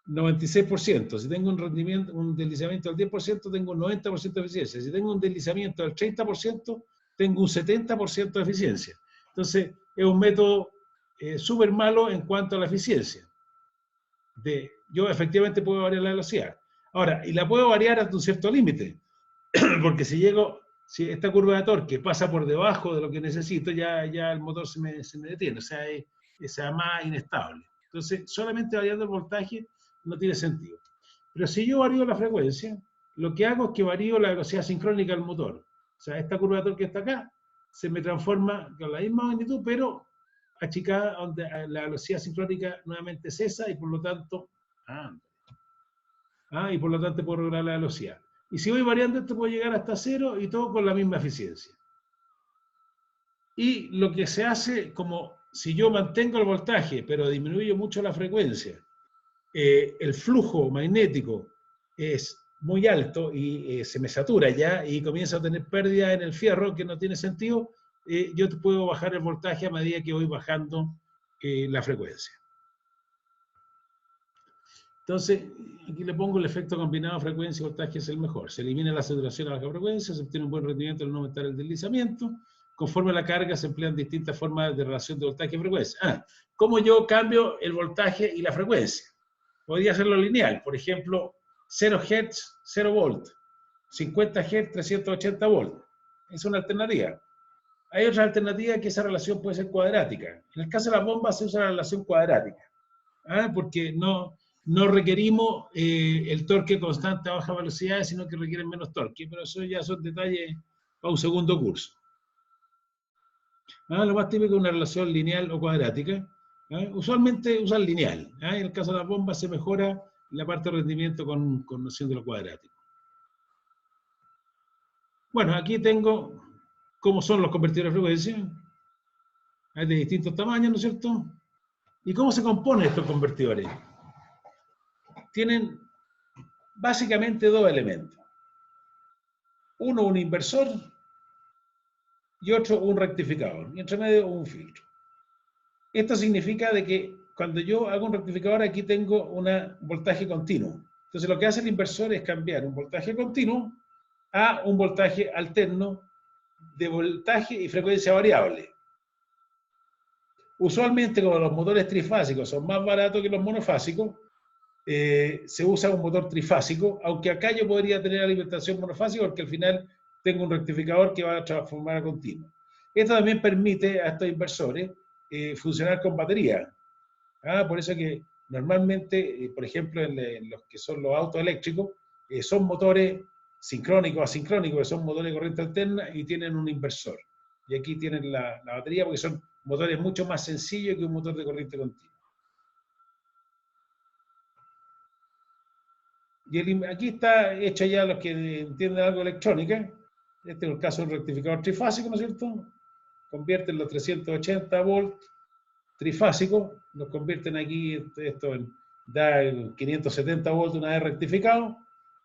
96%. Si tengo un rendimiento, un deslizamiento del 10%, tengo un 90% de eficiencia. Si tengo un deslizamiento del 30%, tengo un 70% de eficiencia. Entonces, es un método súper malo en cuanto a la eficiencia. Yo efectivamente puedo variar la velocidad. Ahora, y la puedo variar hasta un cierto límite, porque si esta curva de torque pasa por debajo de lo que necesito, ya el motor se me detiene, o sea, es más inestable. Entonces, solamente variando el voltaje no tiene sentido. Pero si yo varío la frecuencia, lo que hago es que varío la velocidad sincrónica del motor. O sea, esta curva de torque que está acá se me transforma con la misma magnitud, pero achicada, donde la velocidad sincrónica nuevamente cesa y por lo tanto, puedo lograr la velocidad. Y si voy variando esto puedo llegar hasta cero y todo con la misma eficiencia. Y lo que se hace, como si yo mantengo el voltaje, pero disminuyo mucho la frecuencia, el flujo magnético es muy alto y se me satura ya y comienzo a tener pérdida en el fierro que no tiene sentido, yo puedo bajar el voltaje a medida que voy bajando la frecuencia. Entonces, aquí le pongo el efecto combinado frecuencia y voltaje es el mejor. Se elimina la saturación a baja frecuencia, se obtiene un buen rendimiento al no aumentar el deslizamiento. Conforme a la carga se emplean distintas formas de relación de voltaje y frecuencia. ¿Cómo yo cambio el voltaje y la frecuencia? Podría hacerlo lineal, por ejemplo, 0 Hz, 0 volt, 50 Hz, 380 volt. Es una alternativa. Hay otra alternativa que esa relación puede ser cuadrática. En el caso de las bombas se usa la relación cuadrática, porque no requerimos el torque constante a baja velocidad, sino que requieren menos torque, pero eso ya son detalles para un segundo curso. Lo más típico es una relación lineal o cuadrática. Usualmente usan lineal. En el caso de las bombas se mejora la parte de rendimiento con noción de lo cuadrático. Bueno, aquí tengo cómo son los convertidores de frecuencia. Hay de distintos tamaños, ¿no es cierto? ¿Y cómo se componen estos convertidores? Tienen básicamente dos elementos. Uno, un inversor, y otro, un rectificador. Y entre medio, un filtro. Esto significa de que cuando yo hago un rectificador, aquí tengo un voltaje continuo. Entonces, lo que hace el inversor es cambiar un voltaje continuo a un voltaje alterno de voltaje y frecuencia variable. Usualmente, como los motores trifásicos son más baratos que los monofásicos, se usa un motor trifásico, aunque acá yo podría tener alimentación monofásica porque al final tengo un rectificador que va a transformar a continuo. Esto también permite a estos inversores funcionar con batería. Por eso que normalmente, por ejemplo, en los que son los autos eléctricos, son motores sincrónicos, asincrónicos, que son motores de corriente alterna y tienen un inversor. Y aquí tienen la batería porque son motores mucho más sencillos que un motor de corriente continua. Y aquí está hecho ya los que entienden algo de electrónica. Este es el caso de un rectificador trifásico, ¿no es cierto? Convierten los 380 volts trifásicos, los convierten aquí, esto da 570 volts una vez rectificado,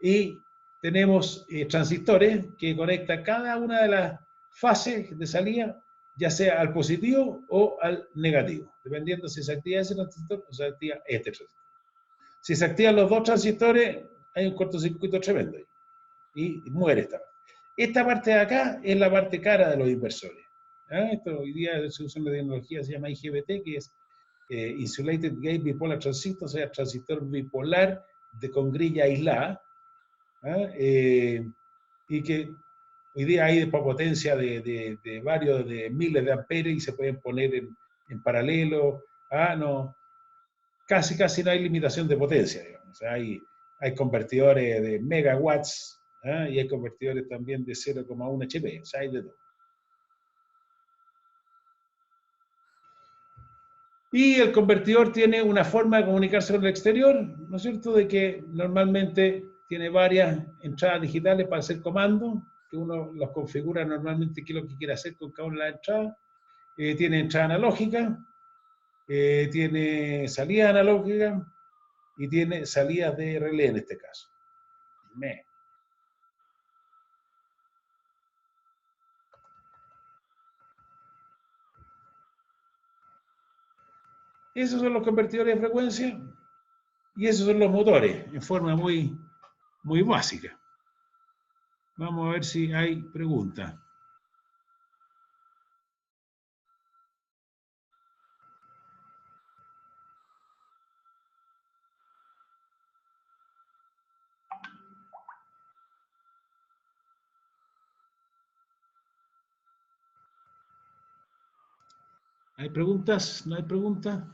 y tenemos transistores que conectan cada una de las fases de salida, ya sea al positivo o al negativo, dependiendo si se activa ese transistor o se activa este transistor. Si se activan los dos transistores, hay un cortocircuito tremendo y muere esta parte. Esta parte de acá es la parte cara de los inversores. Esto hoy día se usa una tecnología que se llama IGBT, que es Insulated Gate Bipolar Transistor, o sea, transistor bipolar con grilla aislada, y que hoy día hay potencia de varios de miles de amperes y se pueden poner en paralelo. Casi no hay limitación de potencia, digamos. O sea, hay convertidores de megawatts y hay convertidores también de 0,1 HP, o sea, hay de todo. Y el convertidor tiene una forma de comunicarse con el exterior, ¿no es cierto? De que normalmente tiene varias entradas digitales para hacer comandos, que uno los configura normalmente qué es lo que quiere hacer con cada una de las entradas. Tiene entrada analógica, tiene salida analógica y tiene salidas de relé en este caso. Esos son los convertidores de frecuencia. Y esos son los motores, en forma muy, muy básica. Vamos a ver si hay preguntas. ¿Hay preguntas? ¿No hay preguntas?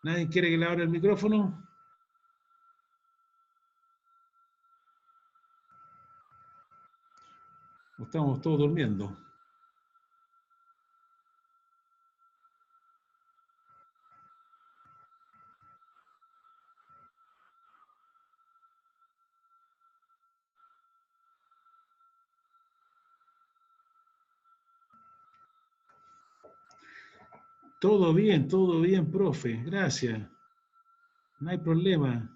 ¿Nadie quiere que le abra el micrófono? ¿O estamos todos durmiendo? todo bien, profe. Gracias. No hay problema.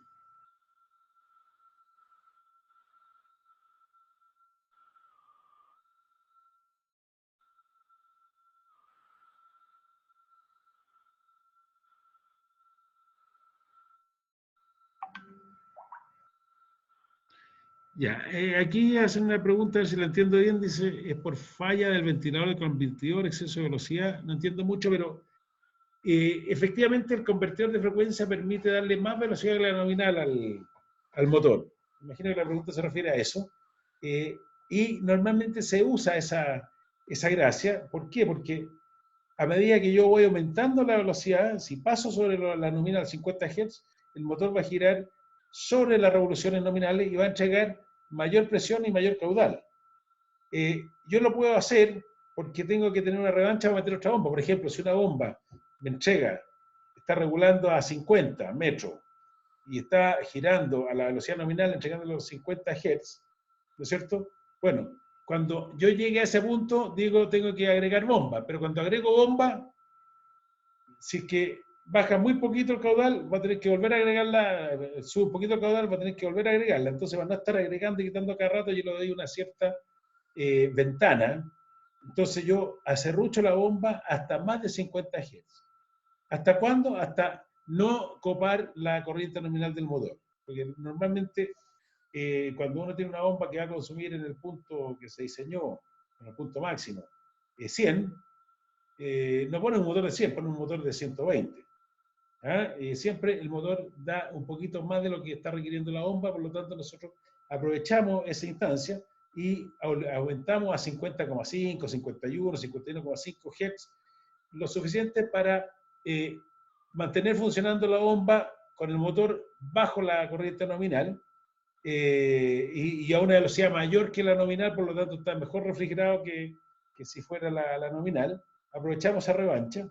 Ya, aquí hacen una pregunta, a ver si la entiendo bien, dice, es por falla del ventilador, del convertidor, exceso de velocidad, no entiendo mucho, pero efectivamente el convertidor de frecuencia permite darle más velocidad que la nominal al motor. Imagino que la pregunta se refiere a eso. Y normalmente se usa esa gracia, ¿por qué? Porque a medida que yo voy aumentando la velocidad, si paso sobre la nominal 50 Hz, el motor va a girar sobre las revoluciones nominales y va a entregar mayor presión y mayor caudal. Yo lo puedo hacer porque tengo que tener una revancha para meter otra bomba. Por ejemplo, si una bomba me entrega, está regulando a 50 metros y está girando a la velocidad nominal, entregando los 50 Hz, ¿no es cierto? Bueno, cuando yo llegue a ese punto, digo, tengo que agregar bomba, pero cuando agrego bomba, si es que baja muy poquito el caudal, va a tener que volver a agregarla, sube un poquito el caudal, va a tener que volver a agregarla. Entonces van a estar agregando y quitando cada rato, yo le doy una cierta ventana. Entonces yo acerrucho la bomba hasta más de 50 Hz. ¿Hasta cuándo? Hasta no copar la corriente nominal del motor. Porque normalmente cuando uno tiene una bomba que va a consumir en el punto que se diseñó, en el punto máximo, 100, no pone un motor de 100, pone un motor de 120. ¿Ah? Siempre el motor da un poquito más de lo que está requiriendo la bomba, por lo tanto nosotros aprovechamos esa instancia y aumentamos a 50,5, 51, 51,5 Hz, lo suficiente para mantener funcionando la bomba con el motor bajo la corriente nominal y a una velocidad mayor que la nominal, por lo tanto está mejor refrigerado que si fuera la nominal. Aprovechamos esa revancha,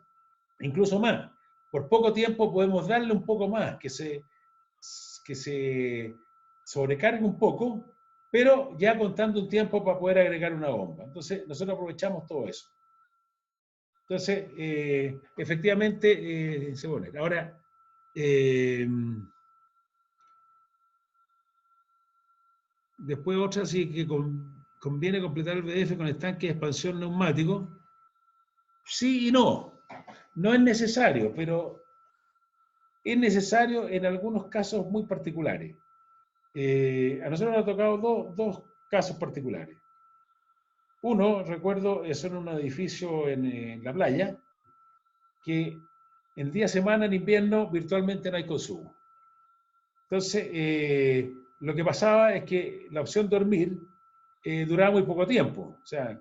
incluso más. Por poco tiempo podemos darle un poco más, que se sobrecargue un poco, pero ya contando un tiempo para poder agregar una bomba. Entonces, nosotros aprovechamos todo eso. Entonces, efectivamente, se pone. Ahora, después otra sí que conviene completar el BDF con estanque de expansión neumático. Sí y no. No es necesario, pero es necesario en algunos casos muy particulares. A nosotros nos ha tocado dos casos particulares. Uno, recuerdo, es en un edificio en la playa, que en día semana, en invierno, virtualmente no hay consumo. Entonces, lo que pasaba es que la opción dormir duraba muy poco tiempo. O sea,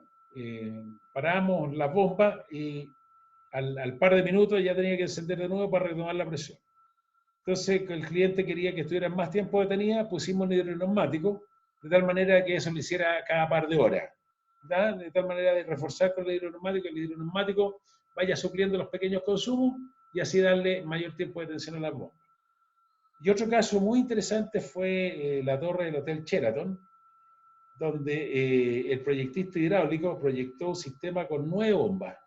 parábamos las bombas y al par de minutos ya tenía que encender de nuevo para retomar la presión. Entonces, el cliente quería que estuvieran más tiempo detenida, pusimos un hidroneumático, de tal manera que eso lo hiciera cada par de horas. ¿Da? De tal manera de reforzar con el hidroneumático vaya supliendo los pequeños consumos y así darle mayor tiempo de detención a las bombas. Y otro caso muy interesante fue la torre del Hotel Sheraton, donde el proyectista hidráulico proyectó un sistema con 9 bombas.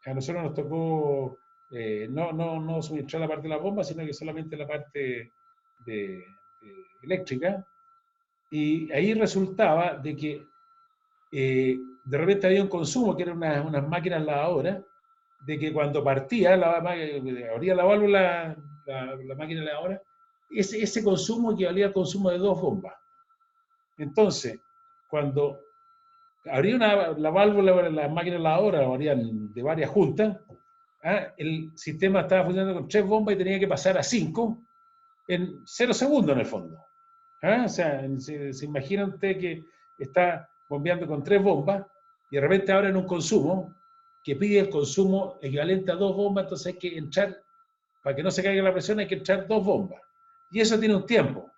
A nosotros nos tocó no suministrar la parte de la bomba, sino que solamente la parte eléctrica. Y ahí resultaba de que de repente había un consumo, que eran unas máquinas lavadoras, de que cuando partía, abría la válvula, la máquina lavadora, ese consumo equivalía al consumo de 2 bombas. Entonces, cuando abría la válvula, la máquina lavadora, abrían de varias juntas, el sistema estaba funcionando con 3 bombas y tenía que pasar a 5 en 0 segundos en el fondo. O sea, se imaginan ustedes que está bombeando con 3 bombas y de repente abren un consumo que pide el consumo equivalente a 2 bombas, entonces hay que entrar, para que no se caiga la presión, hay que entrar 2 bombas. Y eso tiene un tiempo,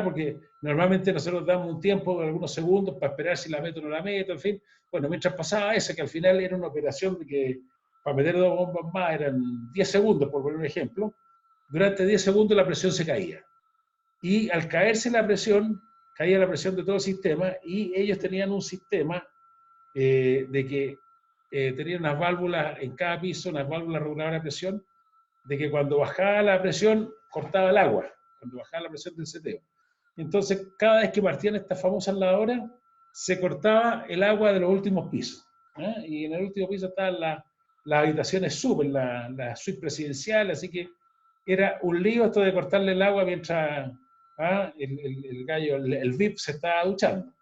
porque normalmente nosotros damos un tiempo, algunos segundos, para esperar si la meto o no la meto, en fin. Bueno, mientras pasaba eso, que al final era una operación de que para meter 2 bombas más eran 10 segundos, por poner un ejemplo, durante 10 segundos la presión se caía. Y al caerse la presión, caía la presión de todo el sistema, y ellos tenían un sistema de que tenían unas válvulas en cada piso, unas válvulas reguladoras de presión, de que cuando bajaba la presión, cortaba el agua, cuando bajaba la presión del seteo. Entonces, cada vez que partían estas famosas lavadoras, se cortaba el agua de los últimos pisos. Y en el último piso estaban las habitaciones sub, la suite presidencial, así que era un lío esto de cortarle el agua mientras el gallo, el VIP se estaba duchando.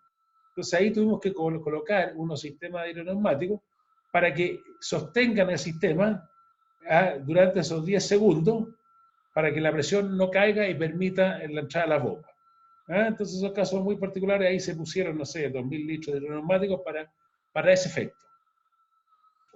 Entonces ahí tuvimos que colocar unos sistemas de aeroneumáticos para que sostengan el sistema durante esos 10 segundos, para que la presión no caiga y permita la entrada de las bombas. Entonces esos casos muy particulares, ahí se pusieron, no sé, 2.000 litros de aeroneumáticos para ese efecto.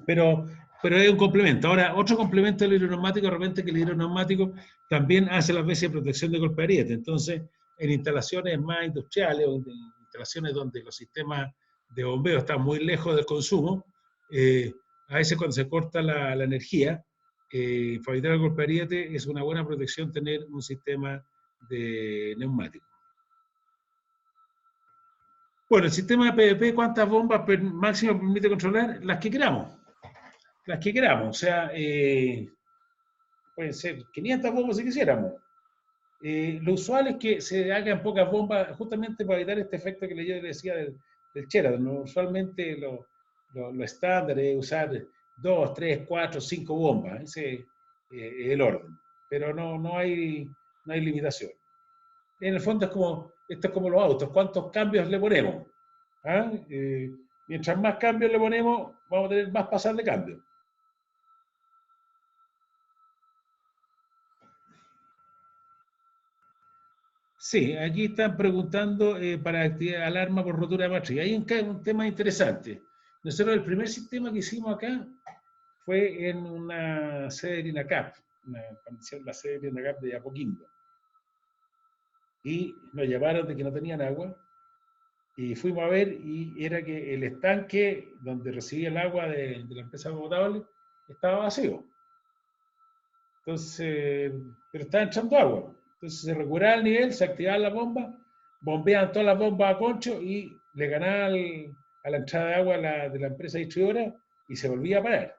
Pero es un complemento. Ahora, otro complemento del aeroneumático, de repente, que el aeroneumático también hace las veces de protección de golpe de ariete. Entonces, en instalaciones más industriales, o en instalaciones donde los sistemas de bombeo están muy lejos del consumo, a veces cuando se corta la energía, para evitar el golpe de ariete, es una buena protección tener un sistema de neumático. Bueno, el sistema de PVP, ¿cuántas bombas máximo permite controlar? Las que queramos. Las que queramos. O sea, pueden ser 500 bombas si quisiéramos. Lo usual es que se hagan pocas bombas, justamente para evitar este efecto que yo le decía del Sheraton. ¿No? Usualmente lo estándar es usar 2, 3, 4, 5 bombas. Ese es el orden. Pero no hay limitación. En el fondo esto es como los autos. ¿Cuántos cambios le ponemos? Mientras más cambios le ponemos, vamos a tener más pasar de cambio. Sí, aquí están preguntando para activar alarma por rotura de matriz. Hay un tema interesante. Nosotros el primer sistema que hicimos acá fue en una sede de INACAP, la sede de INACAP de Apoquindo. Y nos llamaron de que no tenían agua, y fuimos a ver, y era que el estanque donde recibía el agua de la empresa potable estaba vacío. Entonces, pero estaba entrando agua. Entonces se recuperaba el nivel, se activaban las bombas, bombeaban todas las bombas a concho y le ganaban a la entrada de agua de la empresa distribuidora y se volvía a parar.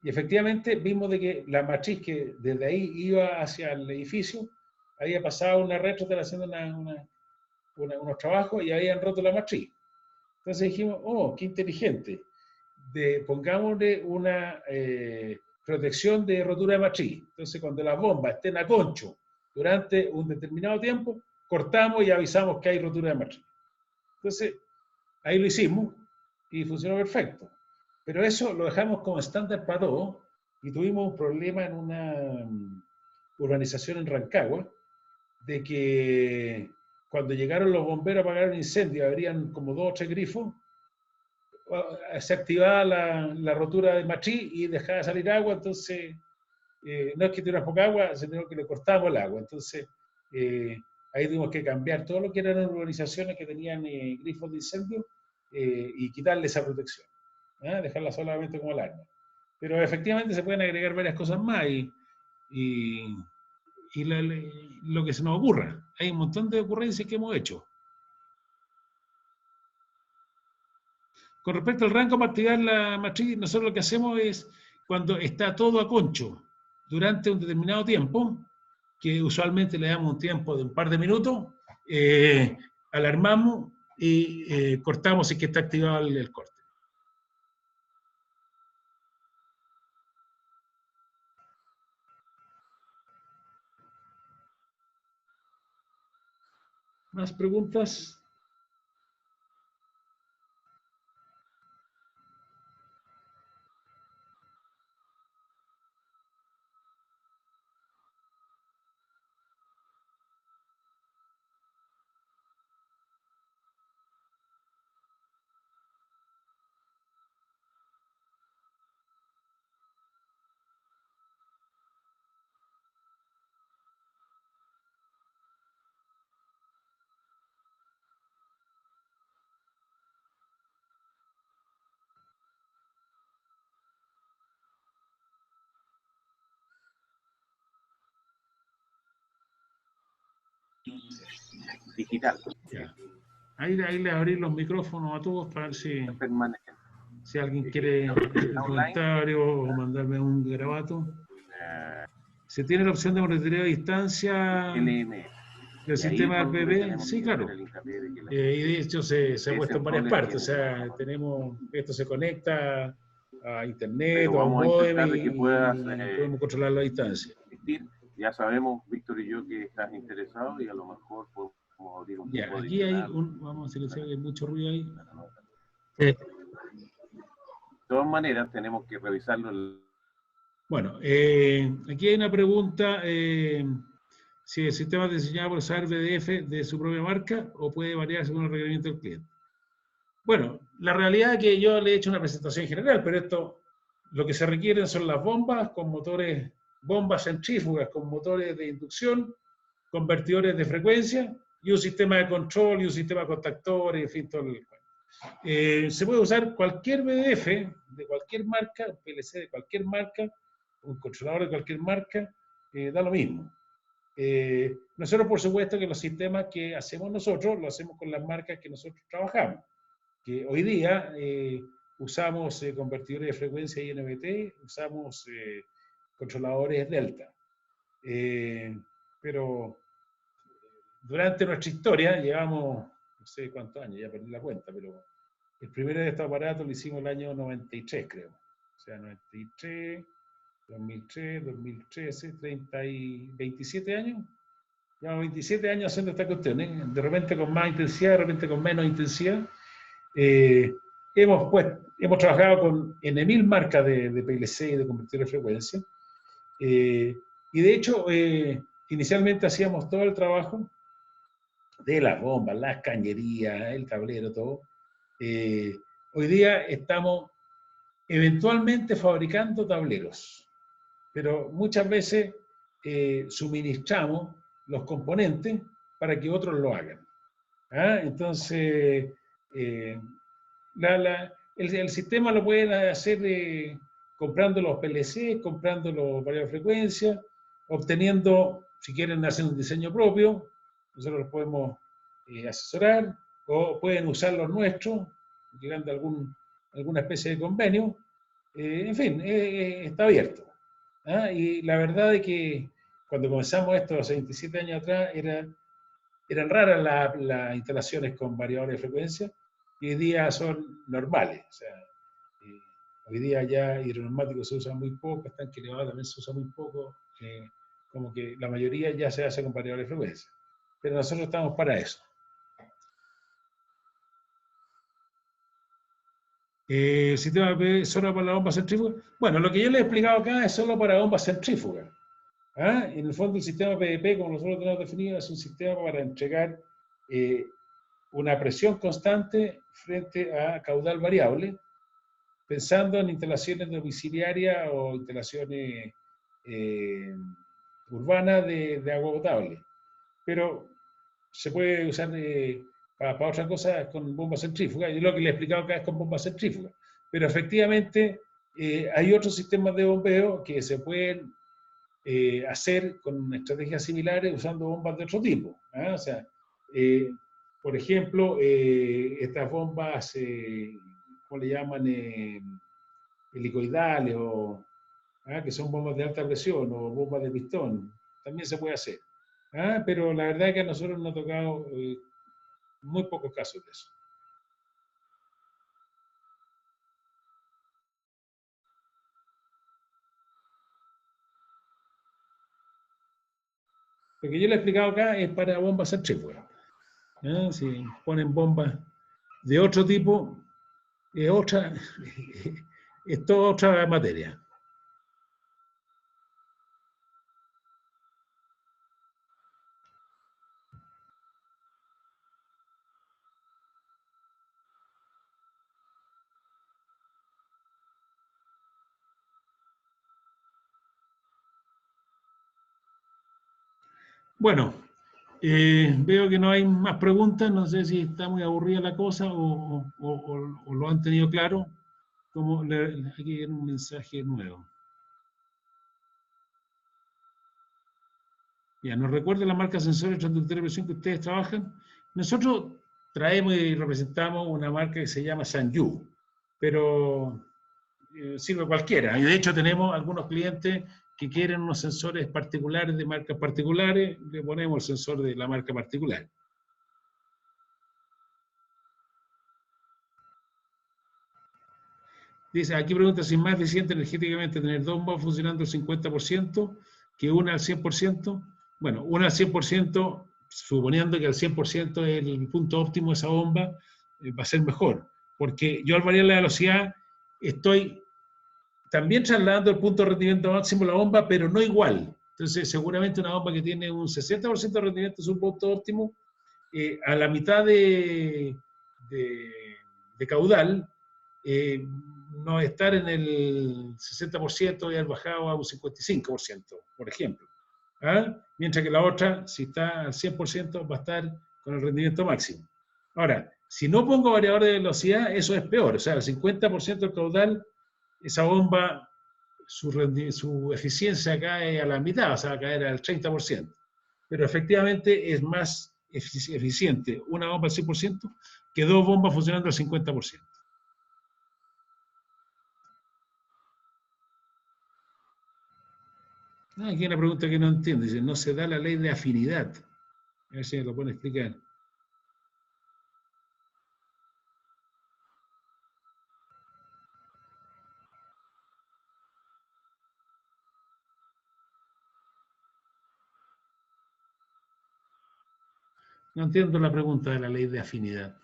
Y efectivamente vimos de que la matriz que desde ahí iba hacia el edificio había pasado una retro, estaba haciendo unos trabajos y habían roto la matriz. Entonces dijimos, oh, qué inteligente, pongámosle una protección de rotura de matriz. Entonces cuando las bombas estén a concho durante un determinado tiempo, cortamos y avisamos que hay rotura de matriz. Entonces ahí lo hicimos y funcionó perfecto. Pero eso lo dejamos como estándar para todo, y tuvimos un problema en una urbanización en Rancagua, de que cuando llegaron los bomberos a apagar un incendio, habrían como 2 o 3 grifos, se activaba la rotura de matriz y dejaba de salir agua. Entonces no es que tuviera poca agua, sino que le cortábamos el agua. Entonces ahí tuvimos que cambiar todo lo que eran urbanizaciones que tenían grifos de incendio y quitarle esa protección, dejarla solamente como alarma. Pero efectivamente se pueden agregar varias cosas más y lo que se nos ocurra. Hay un montón de ocurrencias que hemos hecho. Con respecto al rango para activar la matriz, nosotros lo que hacemos es, cuando está todo a concho durante un determinado tiempo, que usualmente le damos un tiempo de un par de minutos, alarmamos y cortamos si es que está activado el corte. ¿Más preguntas? Digital. Ya. Ahí le abrí los micrófonos a todos para ver si alguien quiere hacer un comentario o mandarme un garabato. ¿Se tiene la opción de monitoreo a distancia del sistema del PP? Sí, claro. Y de hecho se ha puesto en varias partes. O sea, esto se conecta a internet o a un modem y podemos controlarlo a distancia. Ya sabemos, Víctor y yo, que estás interesado y a lo mejor podemos abrir un poco aquí hay vamos a silenciar, hay mucho ruido ahí. De todas maneras, tenemos que revisarlo. Bueno, aquí hay una pregunta, si el sistema es diseñado por usar BDF de su propia marca o puede variar según el requerimiento del cliente. Bueno, la realidad es que yo le he hecho una presentación general, pero esto, lo que se requieren son las bombas con motores, bombas centrífugas con motores de inducción, convertidores de frecuencia y un sistema de control y un sistema de contactores, en fin, todo el... se puede usar cualquier BDF de cualquier marca, un PLC de cualquier marca, un controlador de cualquier marca, da lo mismo. Nosotros, por supuesto, que los sistemas que hacemos nosotros, lo hacemos con las marcas que nosotros trabajamos. Que hoy día usamos convertidores de frecuencia INVT, usamos controladores Delta. Pero durante nuestra historia, llevamos, no sé cuántos años, ya perdí la cuenta, pero el primero de estos aparatos lo hicimos el año 93, creo. O sea, 93, 2003, 2013, 27 años. Llevamos 27 años haciendo esta cuestión, de repente con más intensidad, de repente con menos intensidad. Hemos trabajado con N1000 marcas de PLC y de convertidores de frecuencia. Y de hecho, inicialmente hacíamos todo el trabajo de las bombas, las cañerías, el tablero, todo. Hoy día estamos eventualmente fabricando tableros, pero muchas veces suministramos los componentes para que otros lo hagan. Entonces, el sistema lo pueden hacer comprando los PLC, comprando los variables de frecuencia, obteniendo, si quieren hacer un diseño propio, nosotros los podemos asesorar, o pueden usar los nuestros, llegando a alguna especie de convenio. En fin, está abierto. Y la verdad es que cuando comenzamos esto hace 27 años atrás, eran raras las instalaciones con variadores de frecuencia, y hoy día son normales. O sea, hoy día ya hidroneumático se usa muy poco, estanque elevado también se usa muy poco, como que la mayoría ya se hace con variadores de frecuencia. Pero nosotros estamos para eso. El sistema P solo para la bomba centrífuga. Bueno, lo que yo les he explicado acá es solo para bombas centrífugas. En el fondo, el sistema PDP, como nosotros lo tenemos definido, es un sistema para entregar una presión constante frente a caudal variable, pensando en instalaciones domiciliarias o instalaciones urbanas de agua potable. Pero se puede usar para otras cosas con bombas centrífugas, y lo que le he explicado acá es con bombas centrífugas. Pero efectivamente hay otros sistemas de bombeo que se pueden hacer con estrategias similares usando bombas de otro tipo. O sea, por ejemplo, estas bombas, ¿cómo le llaman? Helicoidales, que son bombas de alta presión o bombas de pistón, también se puede hacer. Pero la verdad es que a nosotros nos ha tocado muy pocos casos de eso. Lo que yo le he explicado acá es para bombas centrífugas. Si ponen bombas de otro tipo, es otra, es toda otra materia. Bueno, veo que no hay más preguntas, no sé si está muy aburrida la cosa o lo han tenido claro. Aquí hay un mensaje nuevo. Ya, ¿nos recuerda la marca sensores transductores de presión que ustedes trabajan? Nosotros traemos y representamos una marca que se llama Sanyu, pero sirve cualquiera. Y de hecho tenemos algunos clientes que quieren unos sensores particulares de marcas particulares, le ponemos el sensor de la marca particular. Dice, aquí pregunta si es más eficiente energéticamente tener dos bombas funcionando al 50% que una al 100%. Bueno, una al 100%, suponiendo que al 100% es el punto óptimo de esa bomba, va a ser mejor. Porque yo al variar la velocidad estoy también trasladando el punto de rendimiento máximo de la bomba, pero no igual. Entonces, seguramente una bomba que tiene un 60% de rendimiento es un punto óptimo, a la mitad de caudal, no estar en el 60% y haber bajado a un 55%, por ejemplo. ¿Ah? Mientras que la otra, si está al 100%, va a estar con el rendimiento máximo. Ahora, si no pongo variador de velocidad, eso es peor. O sea, el 50% del caudal, esa bomba, su eficiencia cae a la mitad, o sea, va a caer al 30%. Pero efectivamente es más eficiente una bomba al 100% que dos bombas funcionando al 50%. Aquí hay una pregunta que no entiendo. Dice, no se da la ley de afinidad. A ver si me lo pueden explicar. No entiendo la pregunta de la ley de afinidad.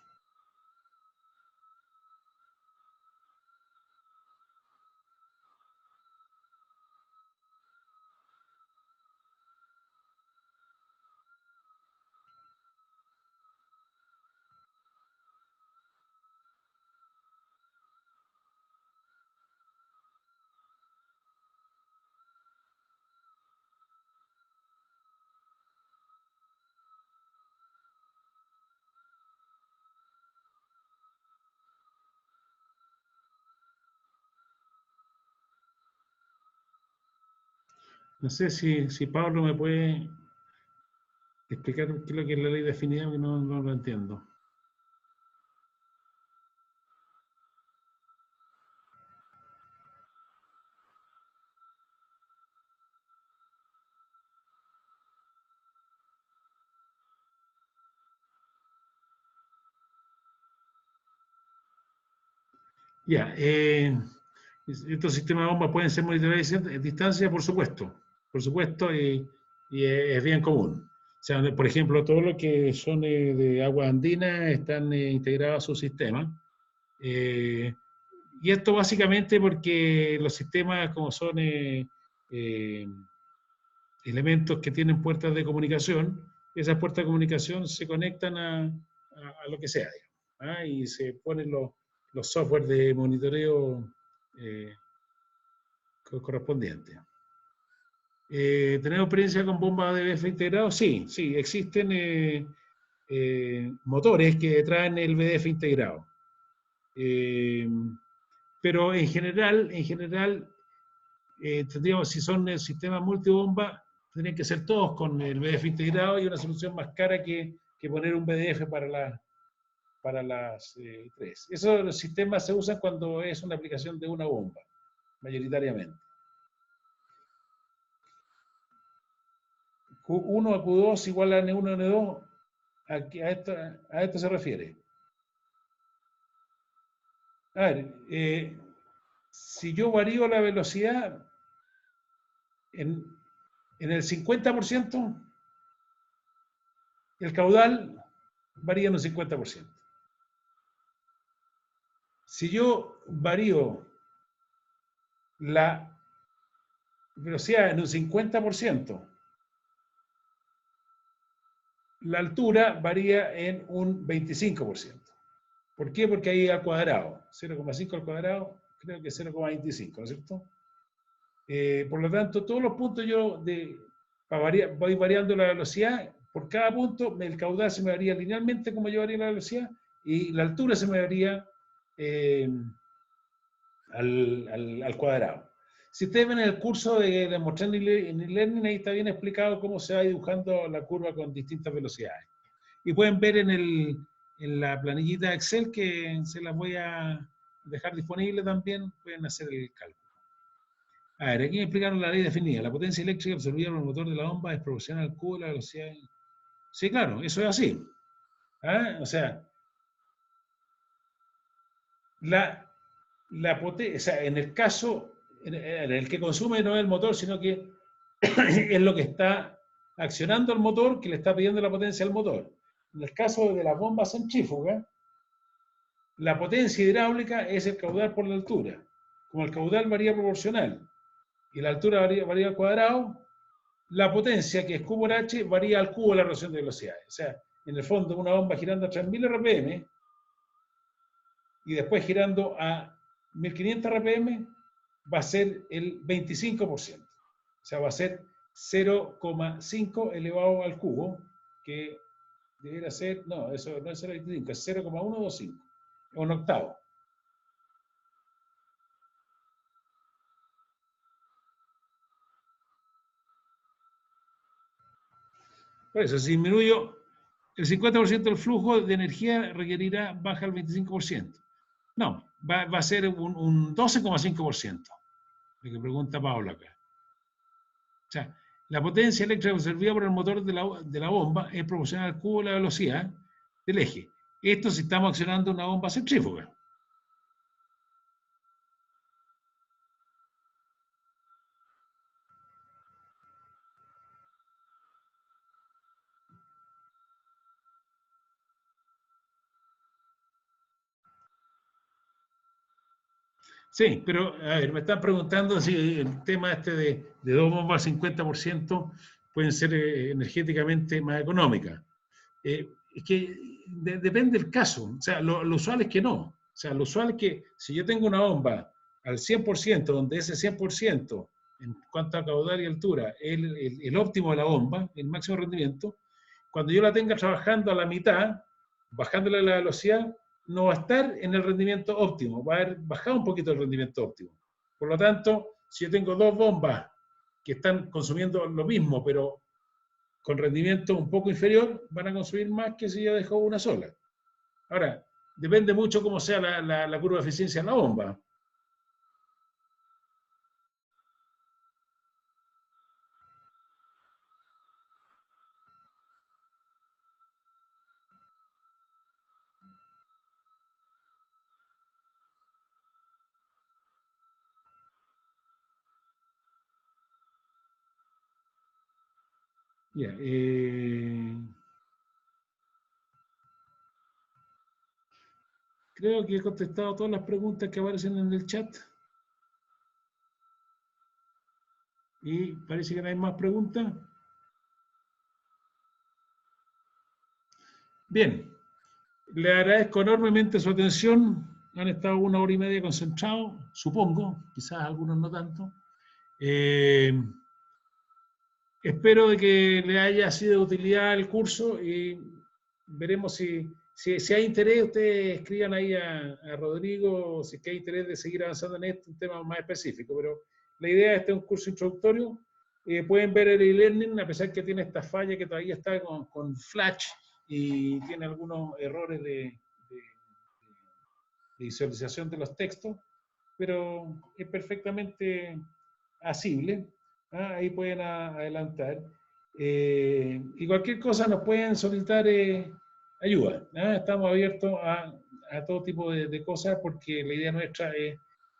No sé si Pablo me puede explicar qué es lo que es la ley de afinidad, que no lo entiendo. Ya, estos sistemas de bombas pueden ser monitoreados a distancia, por supuesto, y es bien común. O sea, por ejemplo, todo lo que son de agua andina están integrados a su sistema. Y esto básicamente porque los sistemas, como son elementos que tienen puertas de comunicación, esas puertas de comunicación se conectan a lo que sea, digamos, ¿ah? Y se ponen los software de monitoreo correspondientes. ¿Tenemos experiencia con bombas de BDF integrado? Sí, existen motores que traen el BDF integrado. Pero en general, tendríamos, si son sistemas multibomba, tendrían que ser todos con el BDF integrado y una solución más cara que poner un BDF para las tres. Esos sistemas se usan cuando es una aplicación de una bomba, mayoritariamente. Q1 a Q2 igual a N1 a N2, a esto se refiere. A ver, si yo varío la velocidad en el 50%, el caudal varía en un 50%. Si yo varío la velocidad en un 50%, la altura varía en un 25%. ¿Por qué? Porque ahí al cuadrado, 0,5 al cuadrado, creo que 0,25, ¿no es cierto? Por lo tanto, todos los puntos voy variando la velocidad, por cada punto el caudal se me varía linealmente como yo varía la velocidad y la altura se me varía al cuadrado. Si ustedes ven el curso de Demonstrando e-Learning, ahí está bien explicado cómo se va dibujando la curva con distintas velocidades. Y pueden ver en la planillita Excel, que se las voy a dejar disponible también, pueden hacer el cálculo. A ver, aquí me explicaron la ley definida. La potencia eléctrica absorbida por el motor de la bomba es proporcional al cubo de la velocidad. Sí, claro, eso es así. ¿Ah? O sea, la potencia, o sea, en el caso en el que consume no es el motor, sino que es lo que está accionando el motor que le está pidiendo la potencia al motor. En el caso de las bombas centrífugas, la potencia hidráulica es el caudal por la altura. Como el caudal varía proporcional y la altura varía al cuadrado, la potencia, que es Q por H, varía al cubo de la relación de velocidades. O sea, en el fondo, una bomba girando a 3000 RPM y después girando a 1500 RPM va a ser el 25%. O sea, va a ser 0,5 elevado al cubo, que debería ser, no, eso no es 0,25, es 0,125, un octavo. Por eso, si disminuyo el 50% del flujo de energía, requerirá baja al 25%. No, va a ser un 12,5%, lo que pregunta Pablo acá. O sea, la potencia eléctrica absorbida por el motor de la bomba es proporcional al cubo de la velocidad del eje. Esto si estamos accionando una bomba centrífuga. Sí, pero a ver, me están preguntando si el tema este de dos bombas al 50% pueden ser energéticamente más económicas. Es que depende del caso. O sea, lo usual es que no. O sea, lo usual es que si yo tengo una bomba al 100%, donde ese 100% en cuanto a caudal y altura es el óptimo de la bomba, el máximo rendimiento, cuando yo la tenga trabajando a la mitad, bajándole la velocidad, no va a estar en el rendimiento óptimo, va a haber bajado un poquito el rendimiento óptimo. Por lo tanto, si yo tengo dos bombas que están consumiendo lo mismo, pero con rendimiento un poco inferior, van a consumir más que si yo dejo una sola. Ahora, depende mucho cómo sea la curva de eficiencia de la bomba. Yeah, creo que he contestado todas las preguntas que aparecen en el chat. Y parece que no hay más preguntas. Bien, le agradezco enormemente su atención. Han estado 1 hora y media concentrados, supongo, quizás algunos no tanto. Espero de que le haya sido de utilidad el curso y veremos si hay interés, ustedes escriban ahí a Rodrigo, si es que hay interés de seguir avanzando en este, un tema más específico, pero la idea es un curso introductorio. Pueden ver el e-learning, a pesar que tiene esta falla que todavía está con Flash y tiene algunos errores de visualización de los textos, pero es perfectamente asible. Ahí pueden adelantar. Y cualquier cosa nos pueden solicitar ayuda. Estamos abiertos a todo tipo de cosas porque la idea nuestra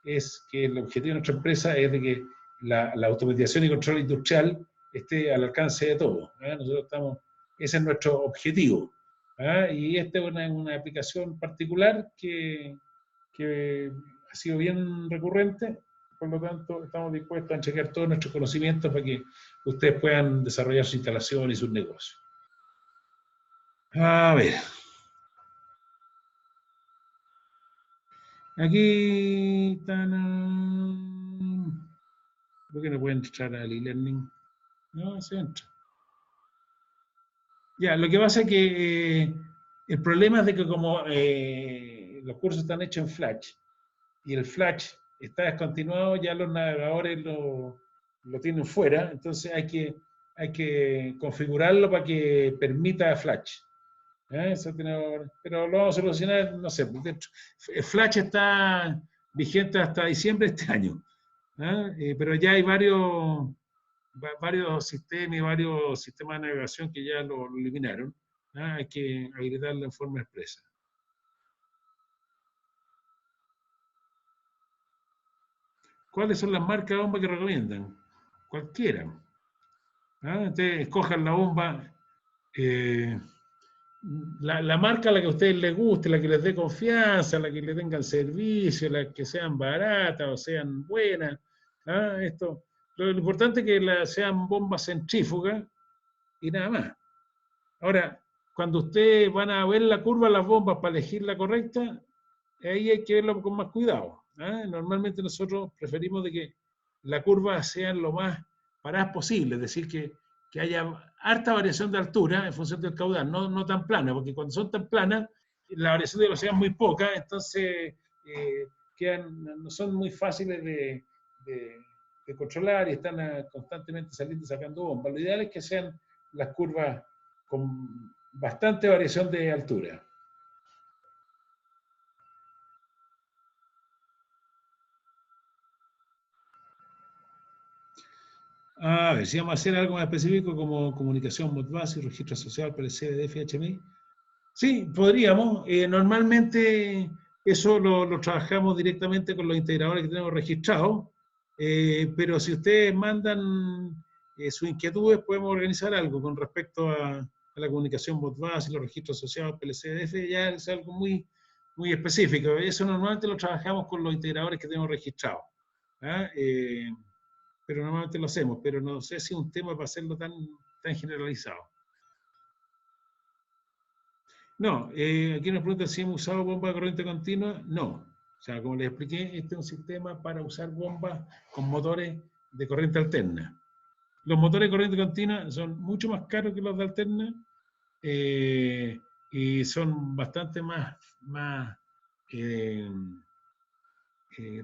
es que el objetivo de nuestra empresa es de que la automatización y control industrial esté al alcance de todos. Nosotros ese es nuestro objetivo. Y esta es una aplicación particular que ha sido bien recurrente, por lo tanto estamos dispuestos a chequear todos nuestros conocimientos para que ustedes puedan desarrollar su instalación y sus negocios. A ver. Aquí están... ¿Por qué no pueden entrar al e-learning? No, se entra. Ya, lo que pasa es que el problema es de que como los cursos están hechos en Flash y el Flash está descontinuado, ya los navegadores lo tienen fuera, entonces hay que configurarlo para que permita Flash. Pero lo vamos a solucionar, no sé, Flash está vigente hasta diciembre de este año, pero ya hay varios sistemas y varios sistemas de navegación que ya lo eliminaron. Hay que habilitarlo en forma expresa. ¿Cuáles son las marcas de bomba que recomiendan? Cualquiera. Ustedes escojan la bomba, la marca a la que a ustedes les guste, la que les dé confianza, la que les tengan servicio, la que sean baratas o sean buenas. Lo importante es que sean bombas centrífugas y nada más. Ahora, cuando ustedes van a ver la curva de las bombas para elegir la correcta, ahí hay que verlo con más cuidado. Normalmente nosotros preferimos de que la curva sea lo más parada posible, es decir, que haya harta variación de altura en función del caudal, no tan plana, porque cuando son tan planas, la variación de velocidad es muy poca, entonces no son muy fáciles de controlar y están constantemente saliendo y sacando bombas. Lo ideal es que sean las curvas con bastante variación de altura. A ver, si vamos a hacer algo más específico como comunicación Modbus y registro social para el CDF HMI. Sí, podríamos. Normalmente eso lo trabajamos directamente con los integradores que tenemos registrados, pero si ustedes mandan sus inquietudes, podemos organizar algo con respecto a la comunicación Modbus y los registros asociados para el CDF, ya es algo muy, muy específico. Eso normalmente lo trabajamos con los integradores que tenemos registrados. Pero normalmente lo hacemos, pero no sé si es un tema para hacerlo tan generalizado. No, aquí nos preguntan si hemos usado bombas de corriente continua. No. O sea, como les expliqué, este es un sistema para usar bombas con motores de corriente alterna. Los motores de corriente continua son mucho más caros que los de alterna y son bastante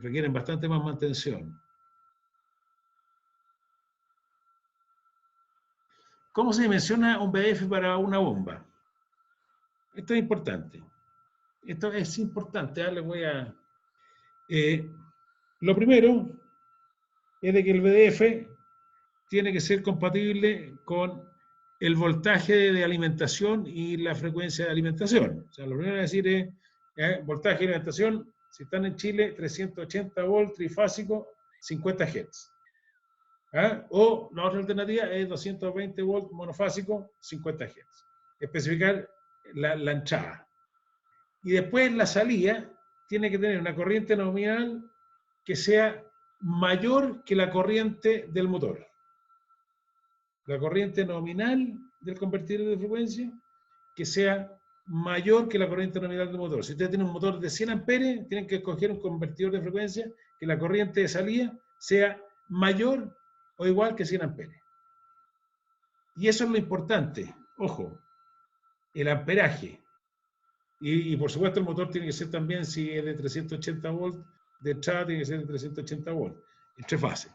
requieren bastante más mantención. ¿Cómo se dimensiona un VDF para una bomba? Esto es importante. Esto es importante. Les voy a... lo primero es de que el VDF tiene que ser compatible con el voltaje de alimentación y la frecuencia de alimentación. O sea, lo primero que decir es voltaje de alimentación, si están en Chile, 380 volts trifásico, 50 Hz. O la otra alternativa es 220 volts monofásico, 50 Hz. Especificar la entrada. Y después la salida tiene que tener una corriente nominal que sea mayor que la corriente del motor. La corriente nominal del convertidor de frecuencia que sea mayor que la corriente nominal del motor. Si ustedes tienen un motor de 100 amperes, tienen que escoger un convertidor de frecuencia que la corriente de salida sea mayor o igual que 100 amperes. Y eso es lo importante. Ojo, el amperaje. Y por supuesto el motor tiene que ser también, si es de 380 volts, de entrada tiene que ser de 380 volts, en tres fases.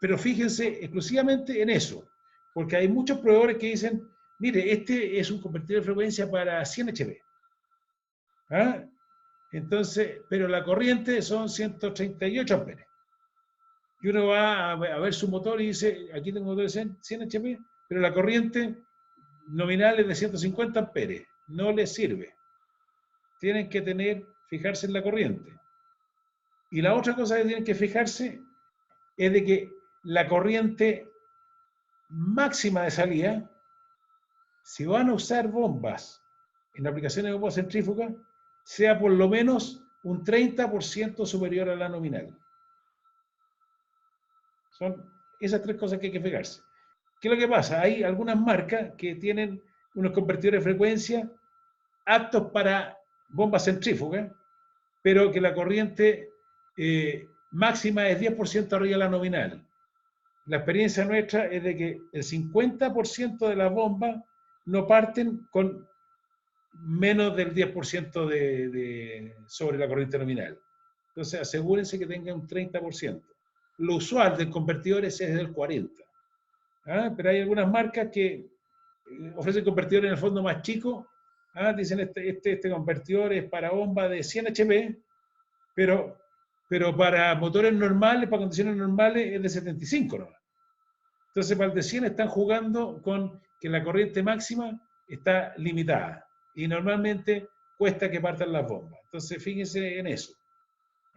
Pero fíjense exclusivamente en eso, porque hay muchos proveedores que dicen, mire, este es un convertidor de frecuencia para 100 HP. Entonces, pero la corriente son 138 amperes. y uno va a ver su motor y dice, aquí tengo un motor de 100 HP, pero la corriente nominal es de 150 amperes. No les sirve. Tienen que fijarse en la corriente. Y la otra cosa que tienen que fijarse es de que la corriente máxima de salida, si van a usar bombas en aplicaciones de bombas centrífugas, sea por lo menos un 30% superior a la nominal. Son esas tres cosas que hay que fijarse. ¿Qué es lo que pasa? Hay algunas marcas que tienen unos convertidores de frecuencia aptos para bombas centrífugas, pero que la corriente máxima es 10% arriba de la nominal. La experiencia nuestra es de que el 50% de las bombas no parten con menos del 10% sobre la corriente nominal. Entonces asegúrense que tengan un 30%. Lo usual del convertidor es del 40%. ¿Ah? Pero hay algunas marcas que ofrecen convertidores en el fondo más chicos. ¿Ah? Dicen este convertidor es para bomba de 100 HP, pero para motores normales, para condiciones normales, es de 75, ¿no? Entonces, para el de 100 están jugando con que la corriente máxima está limitada y normalmente cuesta que partan las bombas. Entonces, fíjense en eso.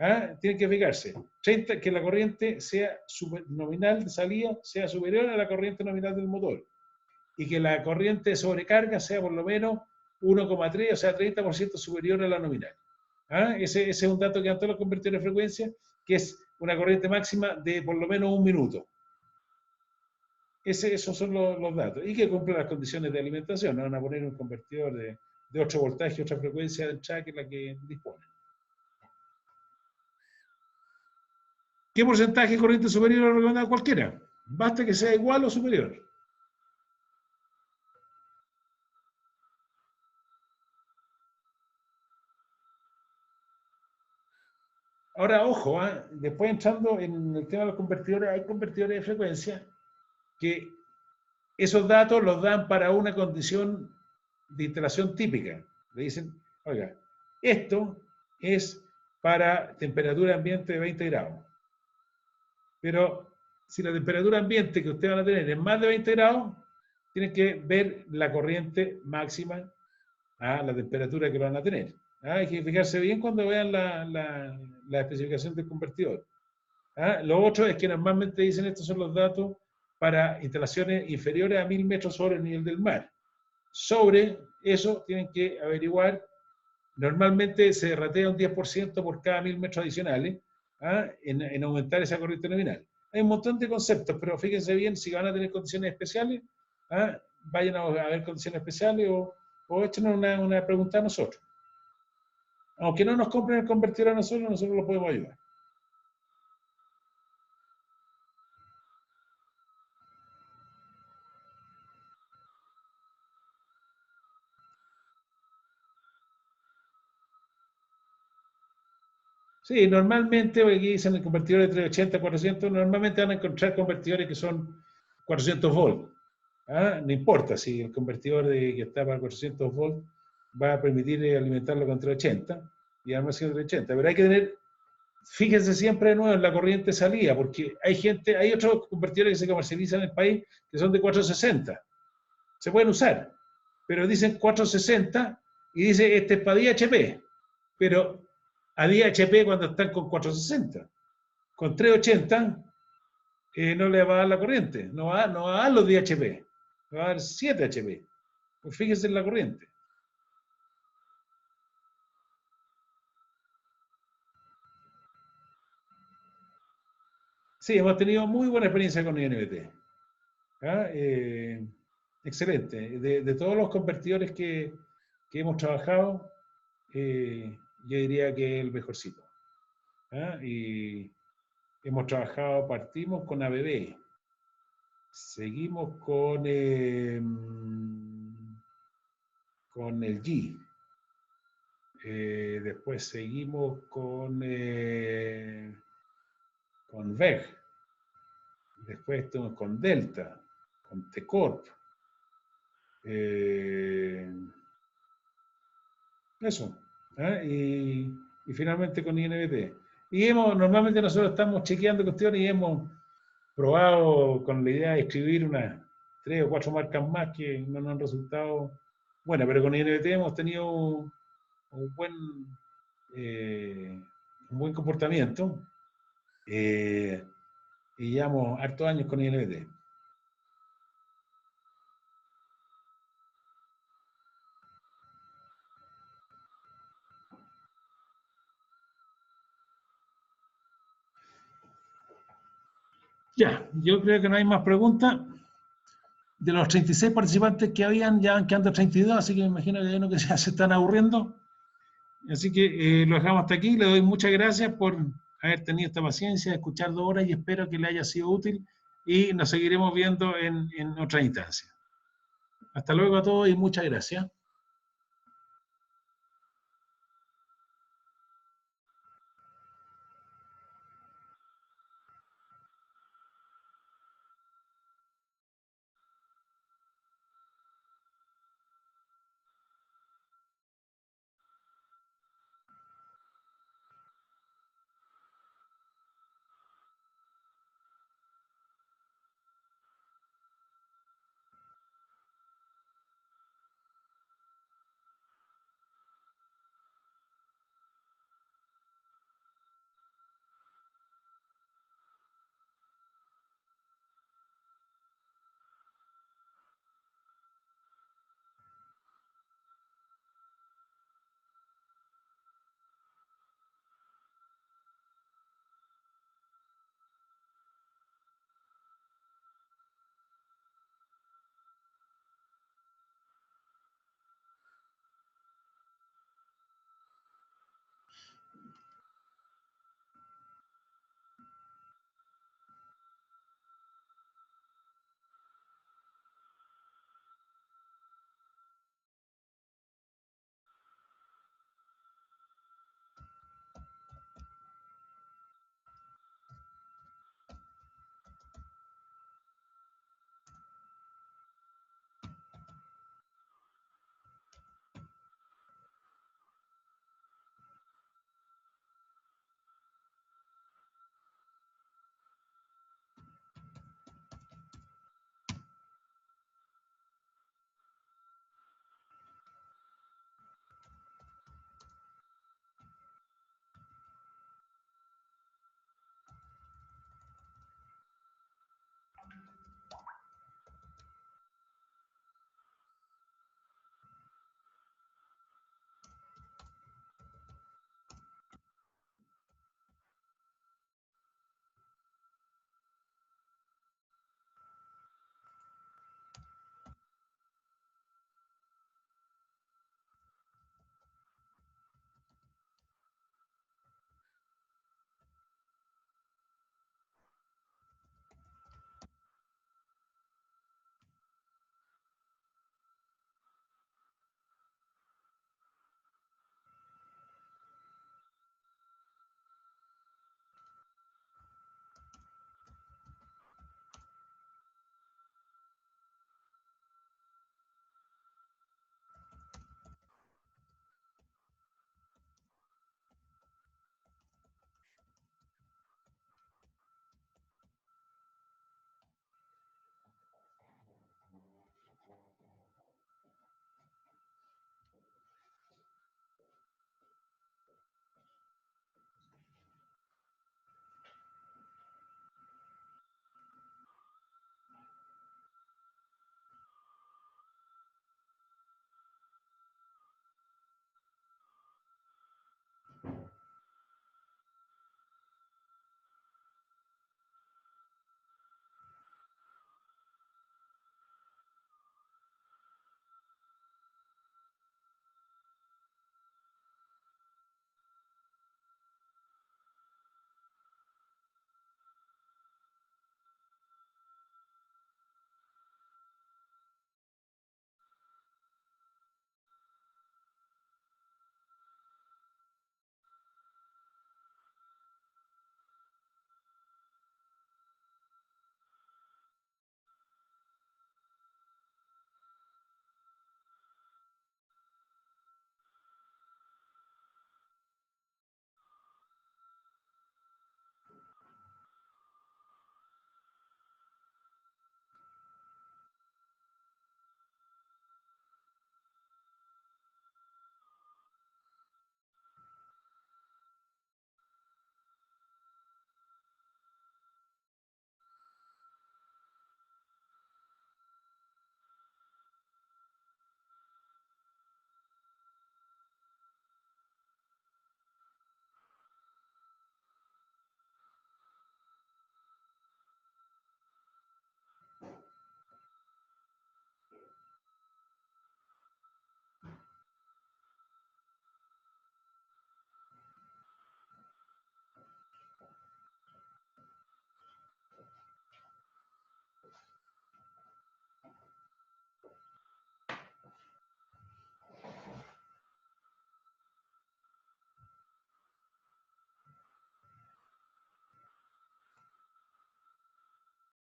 ¿Ah? Tienen que fijarse. Que la corriente sea nominal de salida sea superior a la corriente nominal del motor y que la corriente de sobrecarga sea por lo menos 1,3, o sea, 30% superior a la nominal. ¿Ah? Ese es un dato que dan todos los convertidores de frecuencia, que es una corriente máxima de por lo menos 1 minuto. Esos son los datos. Y que cumplen las condiciones de alimentación. No van a poner un convertidor de 8 voltaje, otra frecuencia de entrada que la que disponen. ¿Qué porcentaje de corriente superior lo recomienda cualquiera? Basta que sea igual o superior. Ahora, ojo, después entrando en el tema de los convertidores, hay convertidores de frecuencia que esos datos los dan para una condición de instalación típica. Le dicen, oiga, esto es para temperatura ambiente de 20 grados. Pero si la temperatura ambiente que ustedes van a tener es más de 20 grados, tienen que ver la corriente máxima a la temperatura que van a tener. Hay que fijarse bien cuando vean la especificación del convertidor. Lo otro es que normalmente dicen estos son los datos para instalaciones inferiores a 1000 metros sobre el nivel del mar. Sobre eso tienen que averiguar, normalmente se ratea un 10% por cada 1000 metros adicionales en aumentar esa corriente nominal. Hay un montón de conceptos, pero fíjense bien si van a tener condiciones especiales, vayan a ver condiciones especiales o échenos una pregunta a nosotros. Aunque no nos compren el convertidor a nosotros lo podemos ayudar. Sí, normalmente, aquí dicen el convertidor de 380, 400, normalmente van a encontrar convertidores que son 400 volts. No importa si el convertidor que está para 400 volts va a permitir alimentarlo con 380 y además 380. Pero hay que tener, fíjense siempre de nuevo en la corriente salida, porque hay otros convertidores que se comercializan en el país que son de 460. Se pueden usar, pero dicen 460 y dice este es para 10 HP. Pero a 10 HP cuando están con 460. Con 380 no le va a dar la corriente, no va a dar los 10 HP, va a dar 7 HP. Pues fíjense en la corriente. Sí, hemos tenido muy buena experiencia con INBT. Excelente. De todos los convertidores que hemos trabajado, yo diría que es el mejorcito. Y hemos trabajado, partimos con ABB, seguimos con el G, después seguimos con VEG, después estuvimos con Delta, con T-Corp, eso, y finalmente con INBT. Y normalmente nosotros estamos chequeando cuestiones y hemos probado con la idea de escribir unas 3 o 4 marcas más que no nos han resultado buenas, pero con INVT hemos tenido un buen comportamiento y llevamos hartos años con INVT. Ya, yo creo que no hay más preguntas. De los 36 participantes que habían, ya van quedando 32, así que me imagino que hay uno que ya se están aburriendo. Así que lo dejamos hasta aquí. Le doy muchas gracias por haber tenido esta paciencia de escuchar 2 horas y espero que le haya sido útil y nos seguiremos viendo en otra instancia. Hasta luego a todos y muchas gracias.